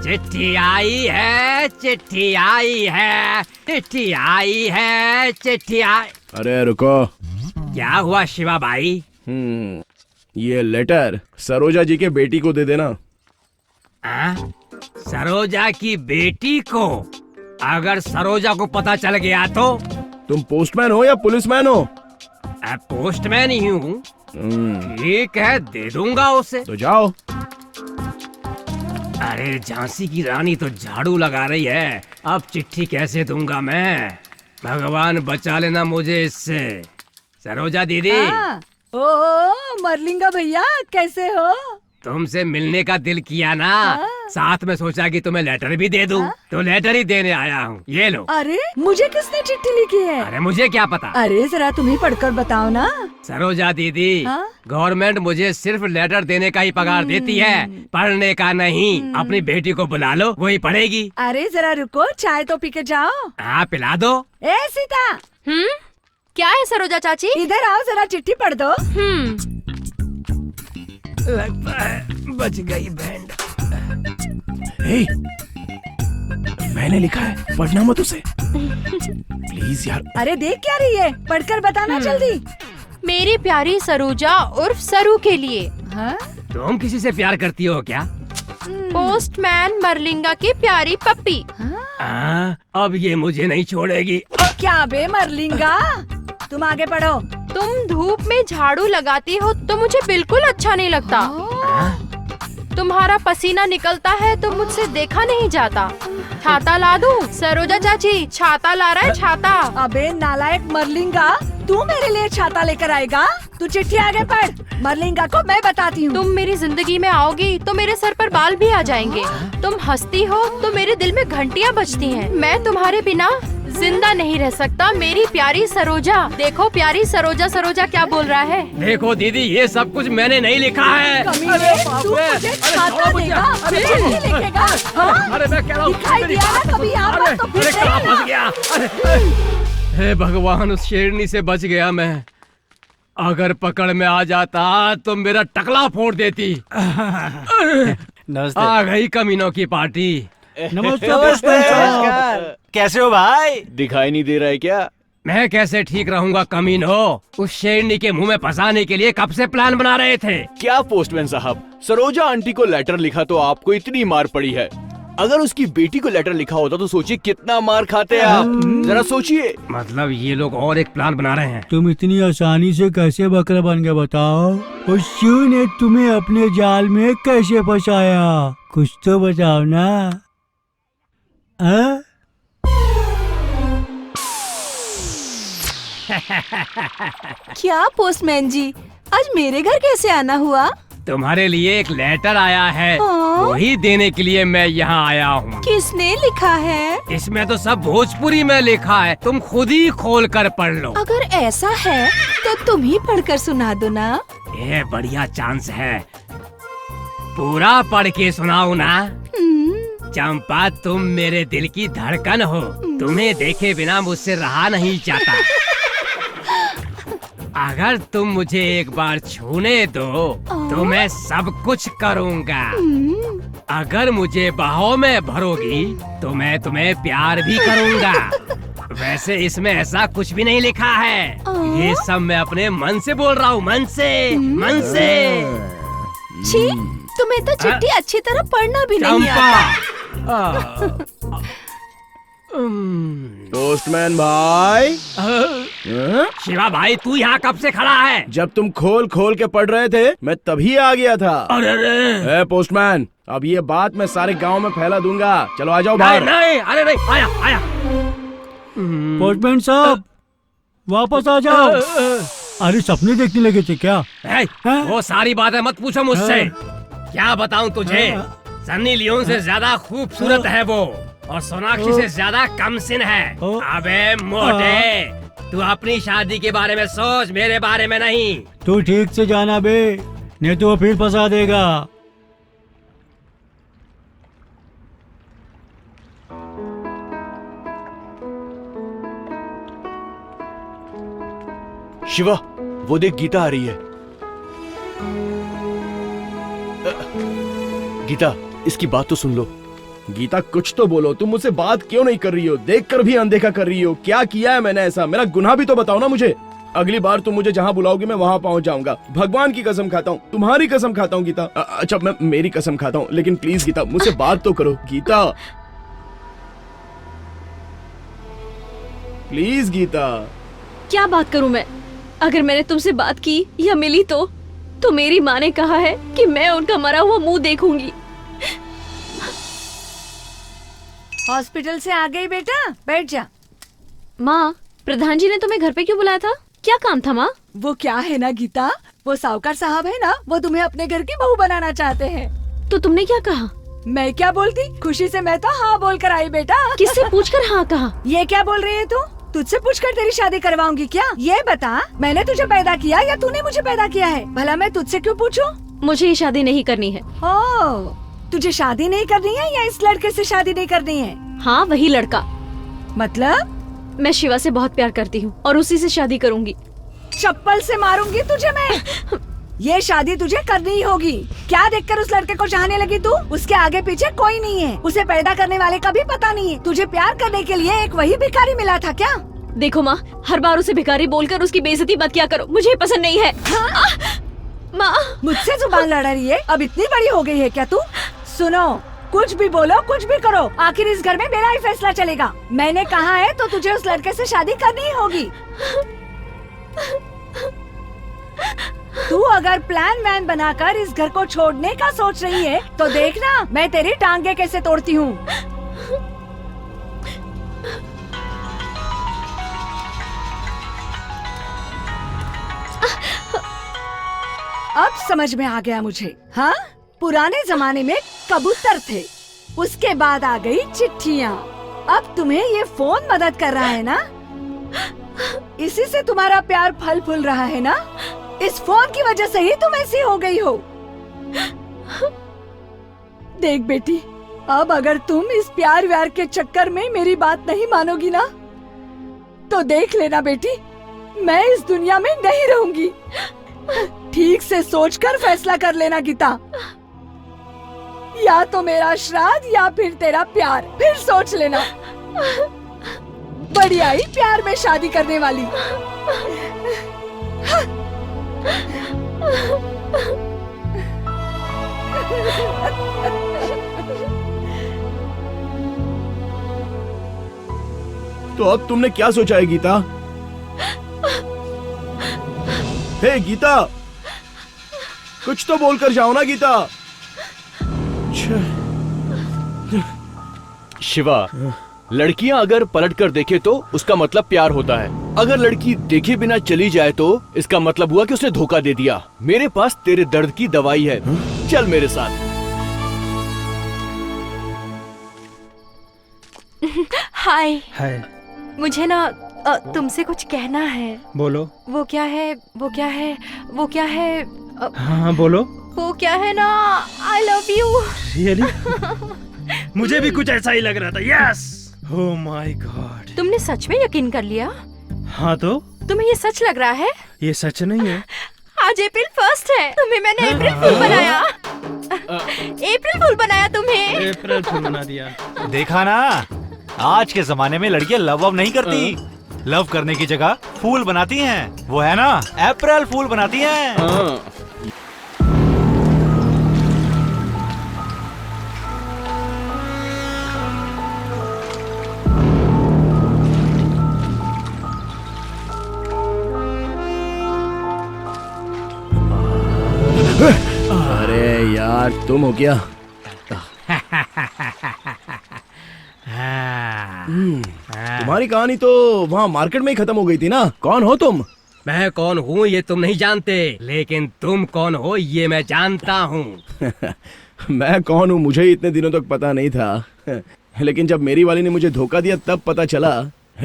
चिट्ठी आई है, चिट्ठी आई है, चिट्ठी आई है, चिट्ठी आई। अरे रुको। क्या हुआ शिवा भाई? ये लेटर सरोजा जी के बेटी को दे देना। सरोजा की बेटी को? अगर सरोजा को पता चल गया तो? तुम पोस्टमैन हो या पुलिसमैन हो? पोस्टमैन ही हूँ। ठीक है, दे दूंगा उसे। तो जाओ। अरे झांसी की रानी तो झाड़ू लगा रही है, अब चिट्ठी कैसे दूंगा मैं? भगवान बचा लेना मुझे इससे। सरोजा दीदी, ओ मरलिंगा भैया, कैसे हो? तुमसे मिलने का दिल किया ना, साथ में सोचा कि तुम्हें लेटर भी दे दूं, तो लेटर ही देने आया हूँ। ये लो। अरे मुझे किसने चिट्ठी लिखी है? अरे मुझे क्या पता। अरे जरा तुम ही पढ़कर बताओ ना। सरोजा दीदी, गवर्नमेंट मुझे सिर्फ लेटर देने का ही पगार देती है, पढ़ने का नहीं। अपनी बेटी को बुला लो, वही पढ़ेगी। अरे जरा रुको, चाय तो पी के जाओ। हाँ, पिला दो। ए सीता। क्या है सरोजा चाची? इधर आओ, जरा चिट्ठी पढ़ दो। लगता है बच गई बैंड। मैंने लिखा है, पढ़ना मत उसे प्लीज यार। अरे देख क्या रही है, पढ़कर बताना जल्दी। मेरी प्यारी सरोजा उर्फ सरू के लिए। तुम किसी से प्यार करती हो क्या? पोस्टमैन मरलिंगा की प्यारी पप्पी। अब ये मुझे नहीं छोड़ेगी। क्या बे मरलिंगा, तुम आगे पढ़ो। तुम धूप में झाड़ू लगाती हो तो मुझे बिल्कुल अच्छा नहीं लगता। तुम्हारा पसीना निकलता है तो मुझसे देखा नहीं जाता। छाता ला दूं? सरोजा चाची, छाता ला रहा है, छाता। अबे नालायक मरलिंगा, तू मेरे लिए छाता लेकर आएगा? तू चिट्ठी आगे पढ़। मरलिंगा को मैं बताती हूँ। तुम मेरी जिंदगी में आओगी तो मेरे सर पर बाल भी आ जाएंगे। तुम हंसती हो तो मेरे दिल में घंटियाँ बजती हैं। मैं तुम्हारे बिना जिंदा नहीं रह सकता, मेरी प्यारी सरोजा। देखो प्यारी सरोजा, सरोजा क्या बोल रहा है। देखो दीदी, ये सब कुछ मैंने नहीं लिखा है। तू मुझे छाता देगा, चिट्ठी लिखेगा? अरे मैं कह रहा हूँ, दिखाई दिया ना कभी यहाँ पर तो फिर कहाँ फंस गया? हे भगवान, उस शेरनी से बच गया मैं। अगर पकड़ में आ जाता तो मेरा टकला फोड़ देती। आ गई कमीनों की पार्टी। नमस्कार। कैसे हो भाई? दिखाई नहीं दे रहा है क्या? मैं कैसे ठीक रहूंगा कमीनो? उस शेरनी के मुंह में फंसाने के लिए कब से प्लान बना रहे थे। क्या पोस्टमैन साहब, सरोजा आंटी को लेटर लिखा तो आपको इतनी मार पड़ी है। अगर उसकी बेटी को लेटर लिखा होता तो सोचिए कितना मार खाते आप। जरा सोचिए। मतलब ये लोग और एक प्लान बना रहे हैं। तुम इतनी आसानी से कैसे बकरा बन गए बताओ? उस शिव ने तुम्हें अपने जाल में कैसे फंसाया? कुछ तो बताओ ना। क्या पोस्टमैन जी, आज मेरे घर कैसे आना हुआ? तुम्हारे लिए एक लेटर आया है, हाँ? वही देने के लिए मैं यहाँ आया हूँ। किसने लिखा है? इसमें तो सब भोजपुरी में लिखा है, तुम खुद ही खोल कर पढ़ लो। अगर ऐसा है तो तुम ही पढ़कर सुना दो ना। ये बढ़िया चांस है, पूरा पढ़ के सुनाओ ना। चंपा, तुम मेरे दिल की धड़कन हो, तुम्हें देखे बिना मुझसे रहा नहीं जाता। अगर तुम मुझे एक बार छूने दो तो मैं सब कुछ करूँगा। अगर मुझे बाहों में भरोगी तो मैं तुम्हें प्यार भी करूँगा। वैसे इसमें ऐसा कुछ भी नहीं लिखा है, ये सब मैं अपने मन से बोल रहा हूँ, मन से, मन से। छी, तुम्हें तो चिट्ठी अच्छी तरह पढ़ना भी नहीं आता। पोस्टमैन भाई। शिवा भाई, तू यहाँ कब से खड़ा है? जब तुम खोल खोल के पढ़ रहे थे मैं तभी आ गया था। अरे पोस्टमैन, अब ये बात मैं सारे गांव में फैला दूंगा। चलो आ जाओ बाहर। नहीं, अरे नहीं, आया आया। पोस्टमैन साहब, वापस आ जाओ। अरे सपने देखने लगे थे क्या? वो सारी बातें मत पूछो मुझसे। क्या बताऊं तुझे, सन्नी लियोन से ज्यादा खूबसूरत है वो, और सोनाक्षी से ज्यादा कम सिन है। अबे मोटे, तू अपनी शादी के बारे में सोच, मेरे बारे में नहीं। तू ठीक से जाना बे, नहीं तो वो फिर फंसा देगा। शिवा, वो देख गीता आ रही है। गीता, इसकी बात तो सुन लो। गीता, कुछ तो बोलो, तुम मुझसे बात क्यों नहीं कर रही हो? देखकर भी अनदेखा कर रही हो। क्या किया है मैंने ऐसा? मेरा गुनाह भी तो बताओ ना मुझे। अगली बार तुम मुझे जहाँ बुलाओगी मैं वहाँ पहुँच जाऊंगा। भगवान की कसम खाता हूँ, तुम्हारी कसम खाता हूँ गीता। अच्छा, मैं मेरी कसम खाता हूँ, लेकिन प्लीज गीता, मुझसे बात तो करो। गीता, प्लीज गीता। क्या बात करूं मैं? अगर मैंने तुमसे बात की या मिली तो मेरी माँ ने कहा है कि मैं उनका मरा हुआ मुंह देखूंगी। हॉस्पिटल से आ गई बेटा, बैठ जा। माँ, प्रधान जी ने तुम्हें घर पे क्यों बुलाया था? क्या काम था माँ? वो क्या है ना गीता, वो साहूकार साहब है ना, वो तुम्हें अपने घर की बहू बनाना चाहते हैं। तो तुमने क्या कहा? मैं क्या बोलती, खुशी से मैं तो हाँ बोल कर आई बेटा। किससे पूछकर हाँ कहा? ये क्या बोल रही है तू? तुझसे पूछकर तेरी शादी करवाऊंगी क्या? ये बता, मैंने तुझे पैदा किया या तूने मुझे पैदा किया है? भला मैं तुझसे क्यों पूछूं? मुझे ये शादी नहीं करनी है। ओह, तुझे शादी नहीं करनी है या इस लड़के से शादी नहीं करनी है? हाँ, वही लड़का। मतलब? मैं शिवा से बहुत प्यार करती हूँ और उसी से शादी करूँगी। चप्पल से मारूंगी तुझे मैं। ये शादी तुझे करनी ही होगी। क्या देखकर उस लड़के को चाहने लगी तू? उसके आगे पीछे कोई नहीं है, उसे पैदा करने वाले का भी पता नहीं है। तुझे प्यार करने के लिए एक वही भिखारी मिला था क्या? देखो माँ, हर बार उसे भिखारी बोलकर उसकी बेइज्जती मत किया करो, मुझे पसंद नहीं है। माँ, मुझसे जुबान लड़ा रही है? अब इतनी बड़ी हो गई है क्या तू? सुनो, कुछ भी बोलो, कुछ भी करो, आखिर इस घर में मेरा ही फैसला चलेगा। मैंने कहा है तो तुझे उस लड़के से शादी करनी ही होगी। तू अगर प्लान वैन बनाकर इस घर को छोड़ने का सोच रही है तो देखना मैं तेरी टांगे कैसे तोड़ती हूँ। अब समझ में आ गया मुझे। हाँ, पुराने जमाने में कबूतर थे, उसके बाद आ गई चिट्ठियाँ, अब तुम्हें ये फोन मदद कर रहा है ना? इसी से तुम्हारा प्यार फल फूल रहा है ना? इस फोन की वजह से ही तुम ऐसी हो गई हो। देख बेटी, अब अगर तुम इस प्यार व्यार के चक्कर में मेरी बात नहीं मानोगी ना, तो देख लेना बेटी, मैं इस दुनिया में नहीं रहूंगी। ठीक से सोचकर फैसला कर लेना गीता, या तो मेरा श्राद्ध या फिर तेरा प्यार, फिर सोच लेना। बढ़िया ही प्यार में शादी करने वाली। तो अब तुमने क्या सोचा है गीता? हे गीता, कुछ तो बोलकर जाओ ना गीता। शिवा, लड़कियां अगर पलट कर देखे तो उसका मतलब प्यार होता है। अगर लड़की देखे बिना चली जाए तो इसका मतलब हुआ कि उसने धोखा दे दिया। मेरे पास तेरे दर्द की दवाई है, चल मेरे साथ। हाय। हाय। मुझे ना तुमसे कुछ कहना है। बोलो। वो क्या है, वो क्या है, वो क्या है? हाँ बोलो। वो क्या है ना, आई लव यू। रियली? मुझे भी कुछ ऐसा ही लग रहा था। यस। Oh my God. तुमने सच में यकीन कर लिया? हाँ तो? तुम्हें ये सच लग रहा है? ये सच नहीं है। आज अप्रैल 1 है, तुम्हें मैंने अप्रैल फूल बनाया। अप्रैल फूल बनाया तुम्हें। अप्रैल फूल बना दिया। देखा ना, आज के जमाने में लड़कियां लव अब नहीं करती, लव करने की जगह फूल बनाती हैं। वो है ना, अप्रैल फूल बनाती हैं। अरे यार, तुम हो क्या? तुम्हारी कहानी तो वहाँ मार्केट में ही खत्म हो गई थी ना। कौन हो तुम? मैं कौन हूँ ये तुम नहीं जानते, लेकिन तुम कौन हो ये मैं जानता हूँ। मैं कौन हूँ मुझे ही इतने दिनों तक पता नहीं था, लेकिन जब मेरी वाली ने मुझे धोखा दिया तब पता चला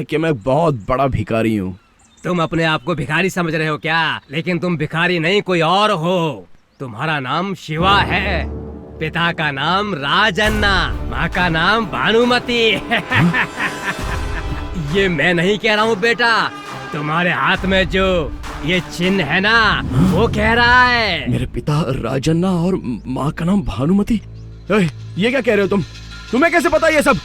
कि मैं बहुत बड़ा भिखारी हूँ। तुम अपने आप को भिखारी समझ रहे हो क्या? लेकिन तुम भिखारी नहीं, कोई और हो। तुम्हारा नाम शिवा है, पिता का नाम राजन्ना, माँ का नाम भानुमति। ये मैं नहीं कह रहा हूँ बेटा, तुम्हारे हाथ में जो ये चिन्ह है ना, वो कह रहा है। मेरे पिता राजन्ना और माँ का नाम भानुमति। ये क्या कह रहे हो तुम? तुम्हें कैसे पता ये सब?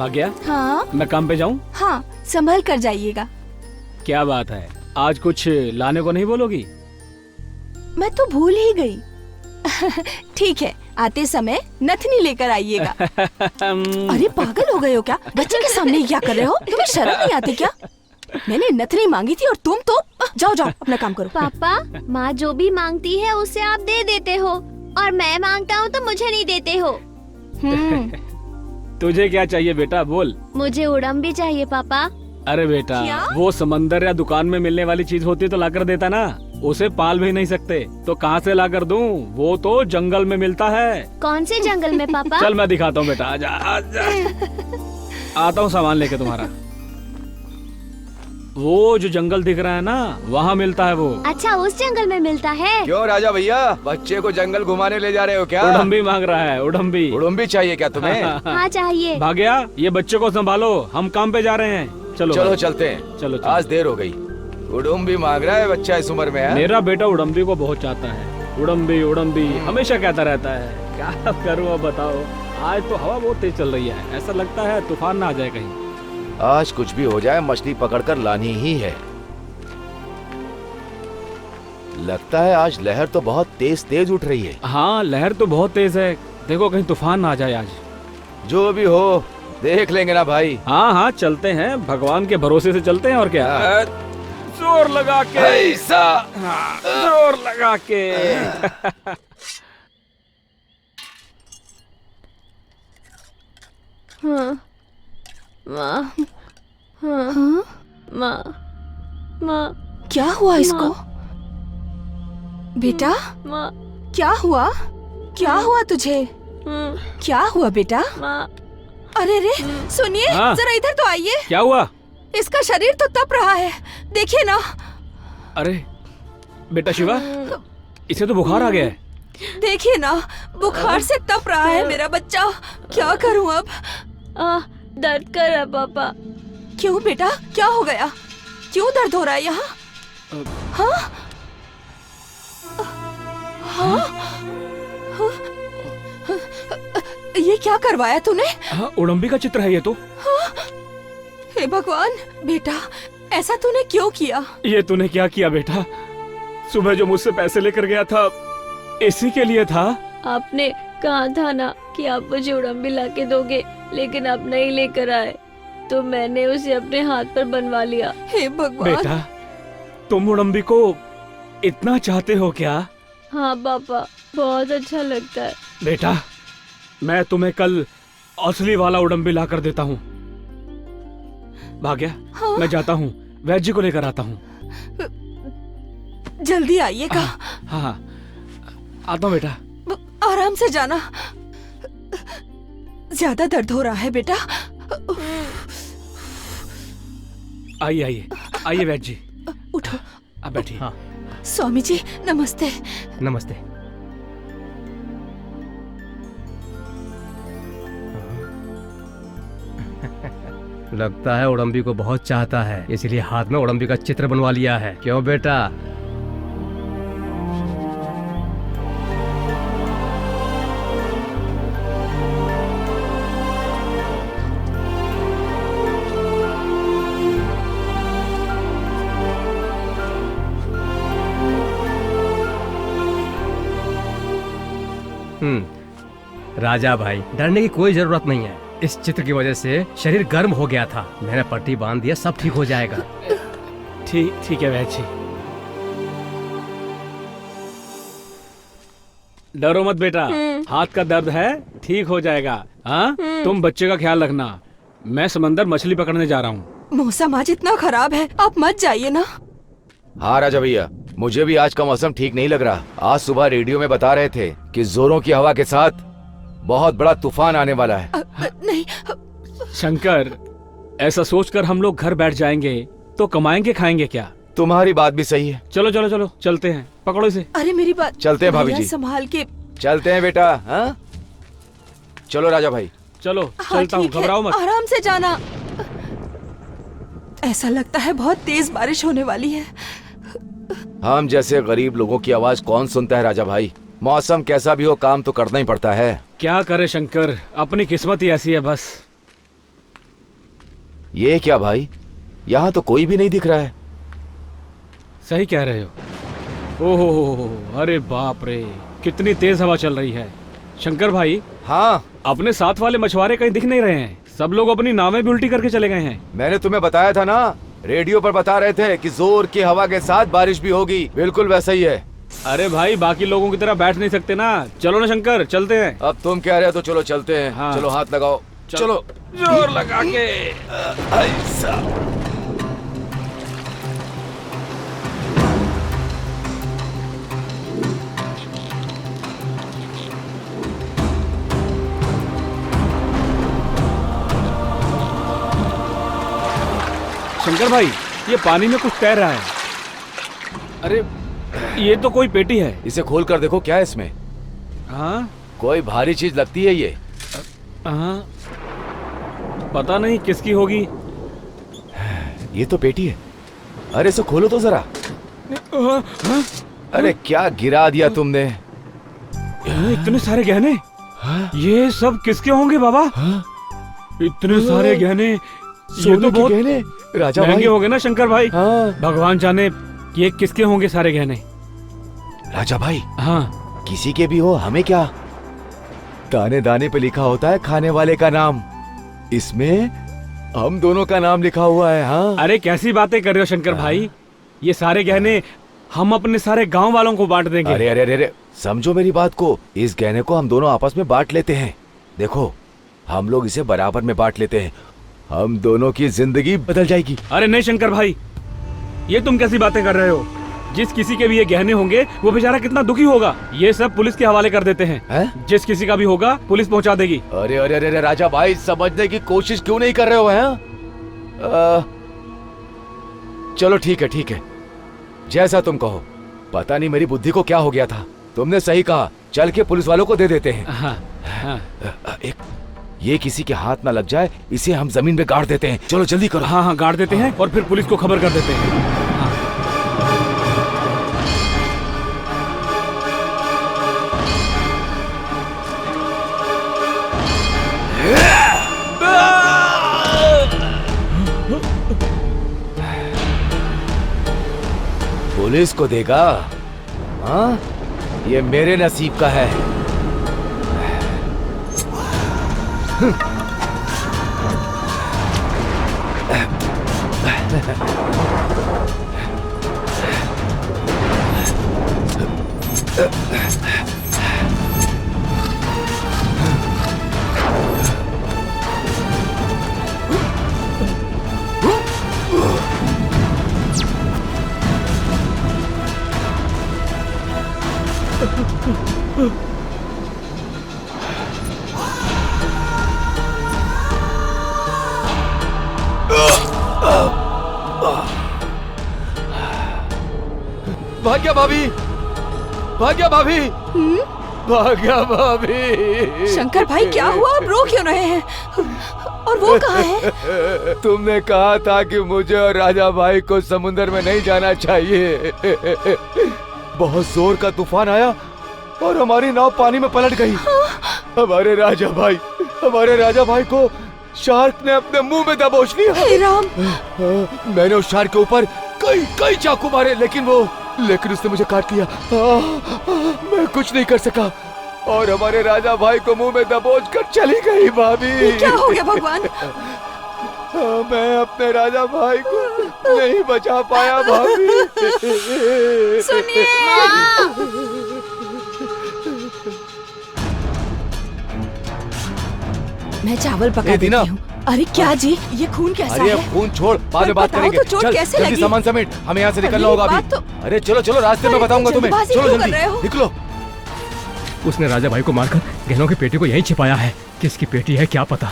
भाग्या, हाँ मैं काम पे जाऊँ? हाँ, संभल कर जाइएगा। क्या बात है, आज कुछ लाने को नहीं बोलोगी? मैं तो भूल ही गई। ठीक है, आते समय नथनी लेकर आइएगा। अरे पागल हो गए हो क्या? बच्चे के सामने क्या कर रहे हो? तुम्हें शर्म नहीं आती क्या? मैंने नथनी मांगी थी और तुम तो जाओ जाओ अपना काम करो। पापा, माँ जो भी मांगती है उसे आप दे देते हो और मैं मांगता हूँ तो मुझे नहीं देते हो। तुझे क्या चाहिए बेटा, बोल। मुझे उड़म भी चाहिए पापा। अरे बेटा, वो समंदर या दुकान में मिलने वाली चीज होती तो लाकर देता ना। उसे पाल भी नहीं सकते तो कहाँ से लाकर दूं? वो तो जंगल में मिलता है। कौन से जंगल में पापा? चल मैं दिखाता हूँ बेटा, आजा आजा। आता हूँ सामान लेके तुम्हारा। वो जो जंगल दिख रहा है ना, वहाँ मिलता है वो। अच्छा, उस जंगल में मिलता है। क्यों राजा भैया, बच्चे को जंगल घुमाने ले जा रहे हो क्या? उड़म्बी मांग रहा है, उड़म्बी। उड़म्बी चाहिए क्या तुम्हें? हाँ चाहिए। भाग्या, ये बच्चे को संभालो, हम काम पे जा रहे हैं। चलो चलो चलते हैं। चलो। आज देर हो गई। उड़म्बी मांग रहा है बच्चा इस उम्र में है? मेरा बेटा उड़म्बी को बहुत चाहता है। उड़म्बी उड़म्बी हमेशा कहता रहता है। क्या करूँ अब बताओ। आज तो हवा बहुत तेज चल रही है, ऐसा लगता है तूफान ना आ जाए कहीं। आज कुछ भी हो जाए, मछली पकड़कर लानी ही है। लगता है आज लहर तो बहुत तेज तेज उठ रही है। हाँ, लहर तो बहुत तेज है। देखो कहीं तूफान ना आ जाए आज। जो भी हो देख लेंगे ना भाई। हाँ हाँ, चलते हैं, भगवान के भरोसे से चलते हैं और क्या। जोर लगा के ऐसा। जोर लगा के। हाँ माँ, हाँ माँ, माँ। क्या हुआ इसको? बेटा, माँ। क्या हुआ? क्या हुआ तुझे? क्या हुआ बेटा? माँ। अरे रे, सुनिए, हाँ। जरा इधर तो आइए। क्या हुआ? इसका शरीर तो तप रहा है, देखिए ना। अरे बेटा शिवा, इसे तो बुखार आ गया है। देखिए ना, बुखार से तप रहा है मेरा बच्चा। क्या करूं अब? दर्द कर रहा पापा। क्यों बेटा, क्या हो गया? क्यों दर्द हो रहा है यहाँ? हाँ? हाँ? ये क्या करवाया तूने? हाँ, उड़म्बी का चित्र है ये तो। हे भगवान, बेटा ऐसा तूने क्यों किया? ये तूने क्या किया बेटा? सुबह जो मुझसे पैसे लेकर गया था, इसी के लिए था। आपने कहा था ना कि आप मुझे उड़म्बी ला के दोगे, लेकिन आप नहीं लेकर आए, तो मैंने उसे अपने हाथ पर बनवा लिया। हे भगवान। बेटा, तुम उड़म्बी को इतना चाहते हो क्या? हाँ पापा, बहुत अच्छा लगता है। बेटा, मैं तुम्हें कल असली वाला उड़म्बी ला कर देता हूँ। भाग्या, हाँ? मैं जाता हूँ, वैद्य जी को लेकर आता हूँ। जल्दी आइएगा। हाँ, आता हूँ बेटा। आराम से जाना। ज्यादा दर्द हो रहा है बेटा। आइए आइए आइए वैद्य जी, उठो। आप बैठिए। हाँ। स्वामी जी नमस्ते। नमस्ते। लगता है उड़म्बी को बहुत चाहता है, इसलिए हाथ में उड़म्बी का चित्र बनवा लिया है। क्यों बेटा? राजा भाई, डरने की कोई जरूरत नहीं है। इस चित्र की वजह से शरीर गर्म हो गया था, मैंने पट्टी बांध दिया, सब ठीक हो जाएगा। ठीक है वैद्य जी। डरो मत बेटा, हाथ का दर्द है, ठीक हो जाएगा। हाँ, तुम बच्चे का ख्याल रखना। मैं समंदर मछली पकड़ने जा रहा हूँ। मौसम आज इतना खराब है, आप मत जाइए ना। हाँ राजा भैया, मुझे भी आज का मौसम ठीक नहीं लग रहा। आज सुबह रेडियो में बता रहे थे कि जोरों की हवा के साथ बहुत बड़ा तूफान आने वाला है। नहीं शंकर, ऐसा सोचकर हम लोग घर बैठ जाएंगे तो कमाएंगे खाएंगे क्या? तुम्हारी बात भी सही है। चलो चलो चलो, चलते हैं, पकड़ो इसे। अरे मेरी बात। चलते हैं भाभी जी। संभाल के। चलते हैं बेटा। हाँ, चलो राजा भाई। चलो चलता हूँ, घबराओ मत। आराम से जाना। ऐसा लगता है बहुत तेज बारिश होने वाली है। हम जैसे गरीब लोगों की आवाज कौन सुनता है राजा भाई? मौसम कैसा भी हो, काम तो करना ही पड़ता है। क्या करे शंकर, अपनी किस्मत ही ऐसी है बस। ये क्या भाई, यहाँ तो कोई भी नहीं दिख रहा है। सही कह रहे हो। ओहो, अरे बाप रे, कितनी तेज हवा चल रही है। शंकर भाई। हाँ। अपने साथ वाले मछुआरे कहीं दिख नहीं रहे हैं। सब लोग अपनी नावें भी उल्टी करके चले गए हैं। मैंने तुम्हें बताया था ना, रेडियो पर बता रहे थे कि जोर की हवा के साथ बारिश भी होगी। बिल्कुल वैसा ही है। अरे भाई, बाकी लोगों की तरह बैठ नहीं सकते ना। चलो ना शंकर, चलते हैं। अब तुम कह रहे हो तो चलो चलते हैं। हाँ। चलो हाथ लगाओ। चलो जोर लगा के। ऐसा। शंकर भाई, ये पानी में कुछ तैर रहा है। अरे ये तो कोई पेटी है। इसे खोल कर देखो, क्या है इसमें। हाँ, कोई भारी चीज लगती है ये। हाँ, पता नहीं किसकी होगी। ये तो पेटी है। अरे इसे खोलो तो जरा। अरे क्या गिरा दिया तुमने। इतने सारे गहने। ये सब किसके होंगे बाबा। इतने सारे गहने। ये तो बहुत गहने राजा महंगे भाई हो गए ना शंकर भाई। हाँ। भगवान जाने ये किसके होंगे सारे गहने। राजा भाई। हाँ, किसी के भी हो, हमें क्या। दाने दाने पे लिखा होता है खाने वाले का नाम। इसमें हम दोनों का नाम लिखा हुआ है। हाँ। अरे कैसी बातें कर रहे हो शंकर भाई। ये सारे गहने हम अपने सारे गांव वालों को बांट देंगे। अरे अरे अरे, समझो मेरी बात को। इस गहने को हम दोनों आपस में बांट लेते हैं। देखो, हम लोग इसे बराबर में बांट लेते हैं। हम दोनों की जिंदगी बदल जाएगी। अरे नहीं शंकर भाई, ये तुम कैसी बातें कर रहे हो। जिस किसी के भी ये गहने होंगे वो बेचारा कितना दुखी होगा। ये सब पुलिस के हवाले कर देते हैं। जिस किसी का भी होगा पुलिस पहुंचा देगी। अरे अरे अरे राजा भाई, समझने की कोशिश क्यों नहीं कर रहे हो। हैं? चलो ठीक है ठीक है, जैसा तुम कहो। पता नहीं मेरी बुद्धि को क्या हो गया था। तुमने सही कहा, चल के पुलिस वालों को दे देते हैं। एक ये किसी के हाथ ना लग जाए, इसे हम जमीन पे गाड़ देते हैं। चलो जल्दी करो। हाँ हाँ, गाड़ देते हैं और फिर पुलिस को खबर कर देते हैं। पुलिस को देगा। हाँ, ये मेरे नसीब का है। भाग्या भाभी, भाग्या भाभी, भाग्या भाभी। शंकर भाई क्या हुआ, आप रो क्यों रहे हैं? और वो कहाँ है? तुमने कहा था कि मुझे और राजा भाई को समुद्र में नहीं जाना चाहिए। बहुत जोर का तूफान आया और हमारी नाव पानी में पलट गई। हमारे राजा भाई को शार्क ने अपने मुंह में दबोच लिया। हे राम। मैंने उस शार्क के ऊपर कई चाकू मारे, लेकिन उसने मुझे काट लिया। मैं कुछ नहीं कर सका और हमारे राजा भाई को मुंह में दबोच कर चली गई। भाभी, क्या हो गया भगवान? मैं अपने राजा भाई को नहीं बचा पाया। भाभी सुनिए। मैं चावल पका देती हूँ। अरे क्या जी, ये खून कैसा अरे है? खून छोड़, बाद में बात करेंगे। तो चोट चल कैसे जल्दी लगी? सामान समेट, हमें यहाँ से निकलना होगा अभी। तो... अरे चलो चलो, रास्ते में बताऊंगा तुम्हें। चलो जल्दी निकलो। उसने राजा भाई को मारकर गहनों की पेटी को यहीं छिपाया है। किसकी पेटी है क्या पता।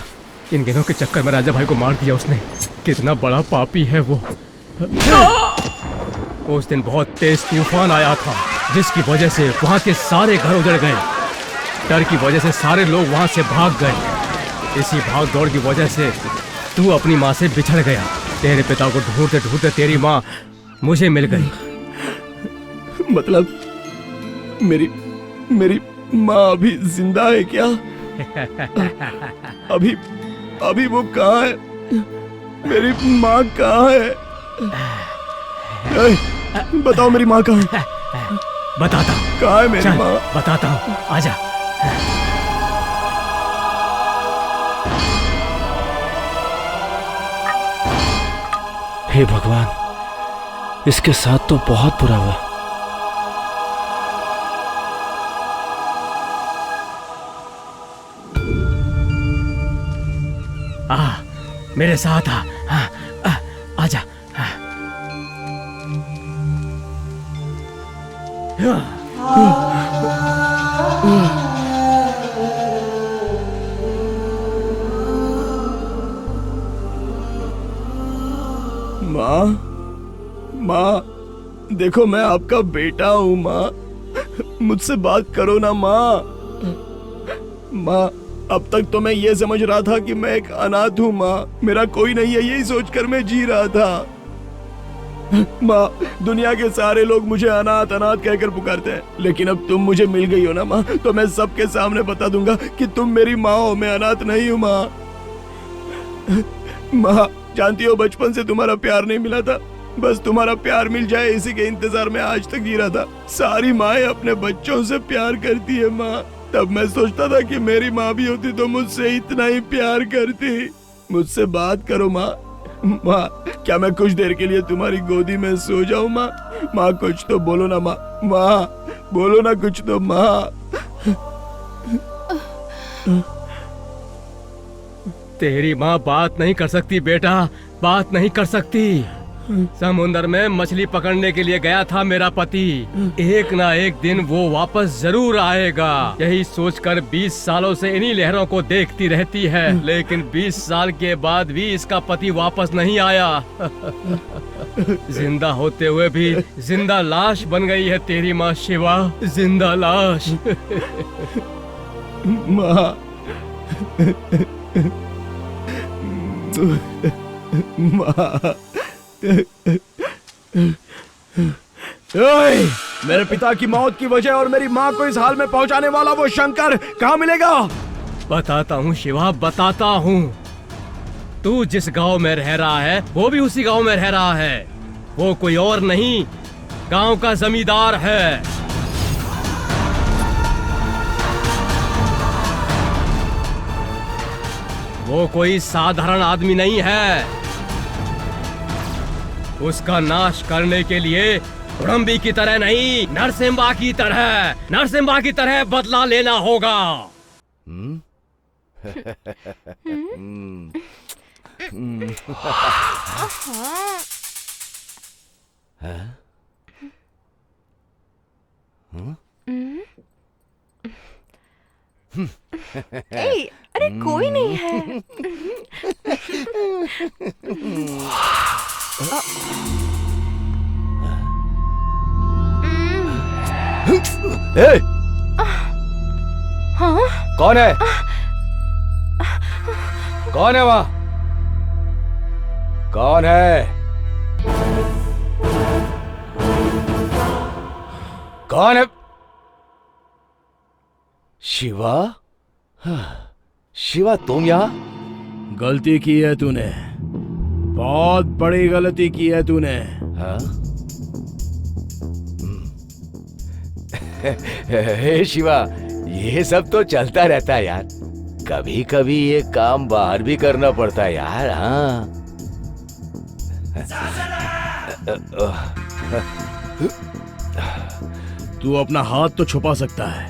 इन गहनों के चक्कर में राजा भाई को मार दिया उसने। कितना बड़ा पापी है वो। उस दिन बहुत तेज तूफान आया था, जिसकी वजह से वहाँ के सारे घर उजड़ गए। डर की वजह से सारे लोग वहाँ से भाग गए। इसी भाग दौड़ की वजह से तू अपनी माँ से बिछड़ गया। तेरे पिता को ढूंढते ढूंढते तेरी माँ मुझे मिल गई। मतलब मेरी माँ अभी जिंदा है क्या? अभी वो कहाँ है? मेरी माँ कहाँ है? बताओ मेरी माँ कहाँ है? बताता हूँ। कहाँ है मेरी माँ? बताता हूँ, आजा। हे भगवान, इसके साथ तो बहुत बुरा हुआ। मेरे साथ आजा। माँ, माँ, देखो मैं आपका बेटा हूँ माँ, मुझसे बात करो ना माँ। माँ, अब तक तो मैं ये समझ रहा था कि मैं एक अनाथ हूँ माँ, मेरा कोई नहीं है, यही सोचकर मैं जी रहा था। माँ, दुनिया के सारे लोग मुझे अनाथ अनाथ कहकर पुकारते हैं, लेकिन अब तुम मुझे मिल गई हो ना माँ, तो मैं सबके सामने बता दूंगा कि तुम मेरी माँ हो, मैं अनाथ नहीं हूँ माँ। माँ, जानती हो बचपन से तुम्हारा प्यार नहीं मिला था, बस तुम्हारा प्यार मिल जाए इसी के इंतजार में आज तक जी रहा था। सारी माएं अपने बच्चों से प्यार करती है माँ, तब मैं सोचता था कि मेरी माँ भी होती तो मुझसे इतना ही प्यार करती। मुझसे बात करो माँ। माँ, क्या मैं कुछ देर के लिए तुम्हारी गोदी में सो जाऊँ माँ? माँ कुछ तो बोलो ना माँ, माँ बोलो ना कुछ तो माँ। तेरी माँ बात नहीं कर सकती बेटा, बात नहीं कर सकती। समुद्र में मछली पकड़ने के लिए गया था मेरा पति, एक ना एक दिन वो वापस जरूर आएगा, यही सोचकर 20 सालों से इन्हीं लहरों को देखती रहती है, लेकिन 20 साल के बाद भी इसका पति वापस नहीं आया। जिंदा होते हुए भी जिंदा लाश बन गई है तेरी माँ शिवा, जिंदा लाश। माँ, माँ, मेरे पिता की मौत की वजह और मेरी माँ को इस हाल में पहुंचाने वाला वो शंकर कहाँ मिलेगा? बताता हूँ शिवा, बताता हूँ। तू जिस गांव में रह रहा है वो भी उसी गांव में रह रहा है। वो कोई और नहीं, गांव का जमींदार है। वो कोई साधारण आदमी नहीं है। उसका नाश करने के लिए उड़म्बी की तरह नहीं, नरसिम्हा की तरह, नरसिम्हा की तरह बदला लेना होगा। अरे कोई नहीं है। हाँ? कौन है? कौन है वहाँ? कौन है? कौन है? शिवा? शिवा तुम यहाँ? गलती की है तूने, बहुत बड़ी गलती की है तूने। हाँ? हे शिवा, ये सब तो चलता रहता है यार, कभी कभी ये काम बाहर भी करना पड़ता है यार। हाँ, तू अपना हाथ तो छुपा सकता है,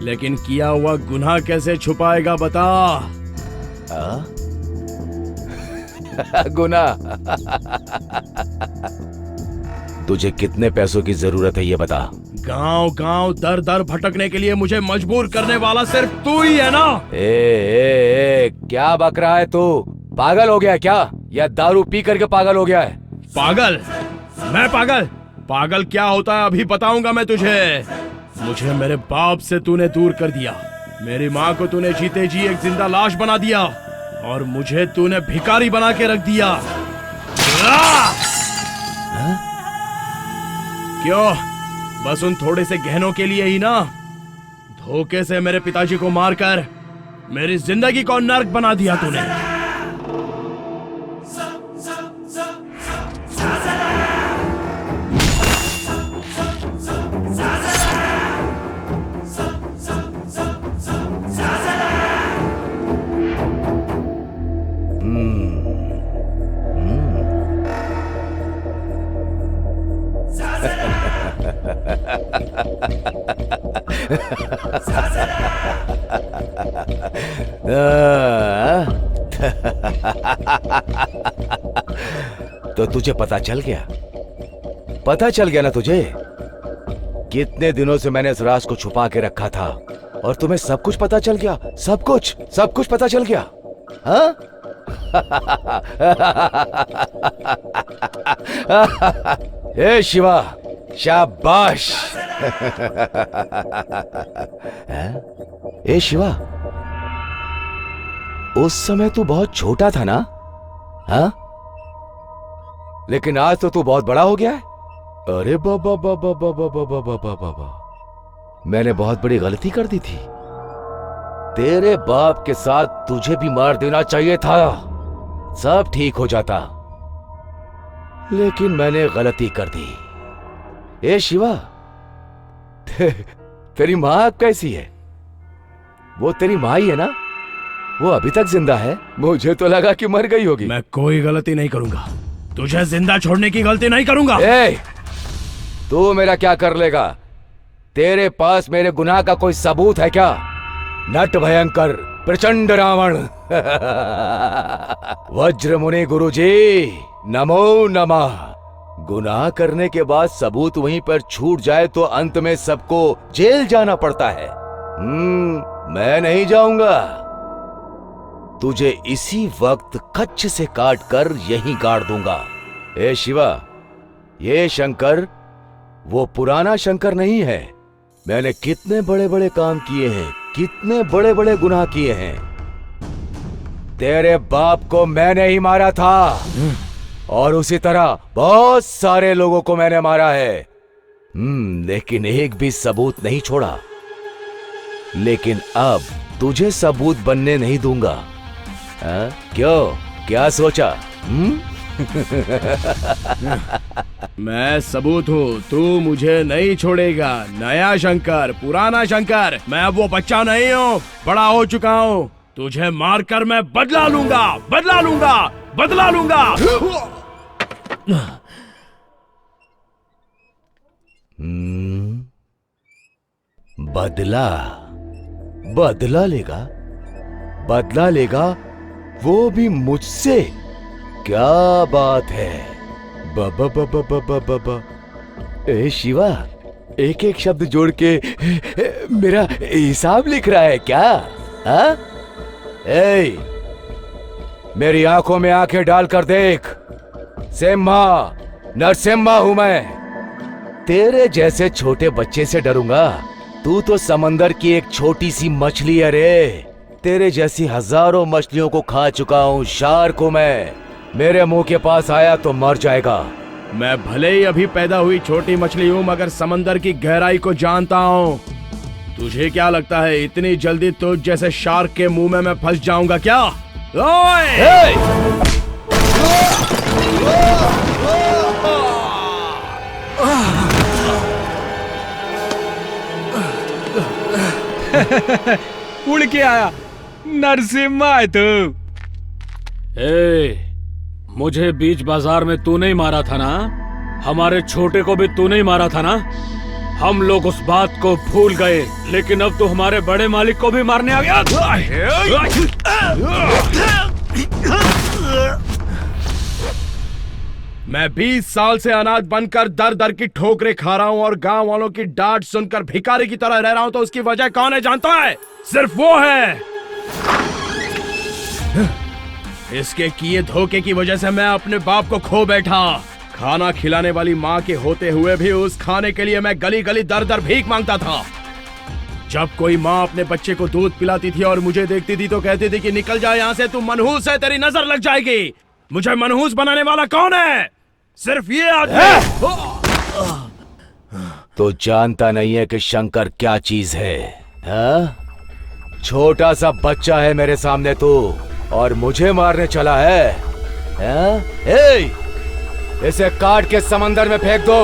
लेकिन किया हुआ गुनाह कैसे छुपाएगा बता? गुनाह? तुझे कितने पैसों की जरूरत है ये बता। गांव गांव दर दर भटकने के लिए मुझे मजबूर करने वाला सिर्फ तू ही है ना? ए, क्या बक रहा है तू? पागल हो गया है क्या, या दारू पी करके पागल हो गया है? पागल? मैं पागल? पागल क्या होता है अभी बताऊंगा मैं तुझे। मुझे मेरे बाप से तूने दूर कर दिया, मेरी माँ को तूने जीते जी एक जिंदा लाश बना दिया, और मुझे तूने भिखारी बना के रख दिया। क्यों? बस उन थोड़े से गहनों के लिए ही ना? धोखे से मेरे पिताजी को मारकर मेरी जिंदगी को नर्क बना दिया तूने। तो तुझे पता चल गया ना तुझे? कितने दिनों से मैंने इस राज को छुपा के रखा था और तुम्हें सब कुछ पता चल गया। सब कुछ पता चल गया। हाँ? ए शिवा, शाबाश। ए शिवा, उस समय तू बहुत छोटा था ना? हाँ? लेकिन आज तो तू बहुत बड़ा हो गया है। अरे बाबा बाबा बाबा बाबा बाबा बाबा, मैंने बहुत बड़ी गलती कर दी थी। तेरे बाप के साथ तुझे भी मार देना चाहिए था, सब ठीक हो जाता। लेकिन मैंने गलती कर दी। ए शिवा, तेरी माँ कैसी है? वो तेरी माँ ही है ना? वो अभी तक जिंदा है? मुझे तो लगा कि मर गई होगी। मैं कोई गलती नहीं करूंगा, तुझे जिंदा छोड़ने की गलती नहीं करूंगा। ए, तू मेरा क्या कर लेगा? तेरे पास मेरे गुनाह का कोई सबूत है क्या? नट भयंकर प्रचंड रावण। वज्र मुनि गुरुजी, नमो नमः। गुनाह करने के बाद सबूत वहीं पर छूट जाए तो अंत में सबको जेल जाना पड़ता है। मैं नहीं जाऊंगा। तुझे इसी वक्त कच्छ से काट कर यहीं गाड़ दूंगा। ए शिवा, ये शंकर वो पुराना शंकर नहीं है। मैंने कितने बड़े बड़े काम किए हैं, कितने बड़े बड़े गुनाह किए हैं। तेरे बाप को मैंने ही मारा था और उसी तरह बहुत सारे लोगों को मैंने मारा है। लेकिन एक भी सबूत नहीं छोड़ा। लेकिन अब तुझे सबूत बनने नहीं दूंगा। क्यों? क्या सोचा? मैं सबूत हूँ, तू मुझे नहीं छोड़ेगा। नया शंकर, पुराना शंकर, मैं अब वो बच्चा नहीं हूँ, बड़ा हो चुका हूँ। तुझे मारकर मैं बदला लूंगा, बदला लूंगा, बदला लूंगा। बदला लेगा? बदला लेगा वो भी मुझसे? क्या बात है। बाबा बाबा बाबा बाबा। ए शिवा, एक एक शब्द जोड़ के मेरा हिसाब लिख रहा है क्या? हाँ? ए, मेरी आंखों में आंखें डालकर देख। सिम्हा, नरसिम्हा हूं मैं। तेरे जैसे छोटे बच्चे से डरूंगा? तू तो समंदर की एक छोटी सी मछली है रे। तेरे जैसी हजारों मछलियों को खा चुका हूँ, शार्क हूं मैं। मेरे मुंह के पास आया तो मर जाएगा। मैं भले ही अभी पैदा हुई छोटी मछली हूँ, मगर समंदर की गहराई को जानता हूँ। तुझे क्या लगता है इतनी जल्दी तुझ जैसे शार्क के मुंह में मैं फंस जाऊंगा क्या? उड़ के आया, नरसिम्हा है तू। मुझे बीच बाजार में तू नहीं मारा था ना? हमारे छोटे को भी तू नहीं मारा था ना? हम लोग उस बात को भूल गए, लेकिन अब तो हमारे बड़े मालिक को भी मारने आ गया। मैं 20 साल से अनाथ बनकर दर दर की ठोकरें खा रहा हूँ और गांव वालों की डांट सुनकर भिखारी की तरह रह रहा हूँ, तो उसकी वजह कौन है जानता है? सिर्फ वो है। इसके किए धोखे की वजह से मैं अपने बाप को खो बैठा। खाना खिलाने वाली माँ के होते हुए भी उस खाने के लिए मैं गली गली दर दर भीख मांगता था। जब कोई माँ अपने बच्चे को दूध पिलाती थी और मुझे देखती थी तो कहती थी कि निकल जा यहाँ से, तू मनहूस है, तेरी नजर लग जाएगी। मुझे मनहूस बनाने वाला कौन है? सिर्फ ये आदमी। तो जानता नहीं है कि शंकर क्या चीज है? हा? छोटा सा बच्चा है मेरे सामने तू, और मुझे मारने चला है? हा? इसे काट के समंदर में फेंक दो।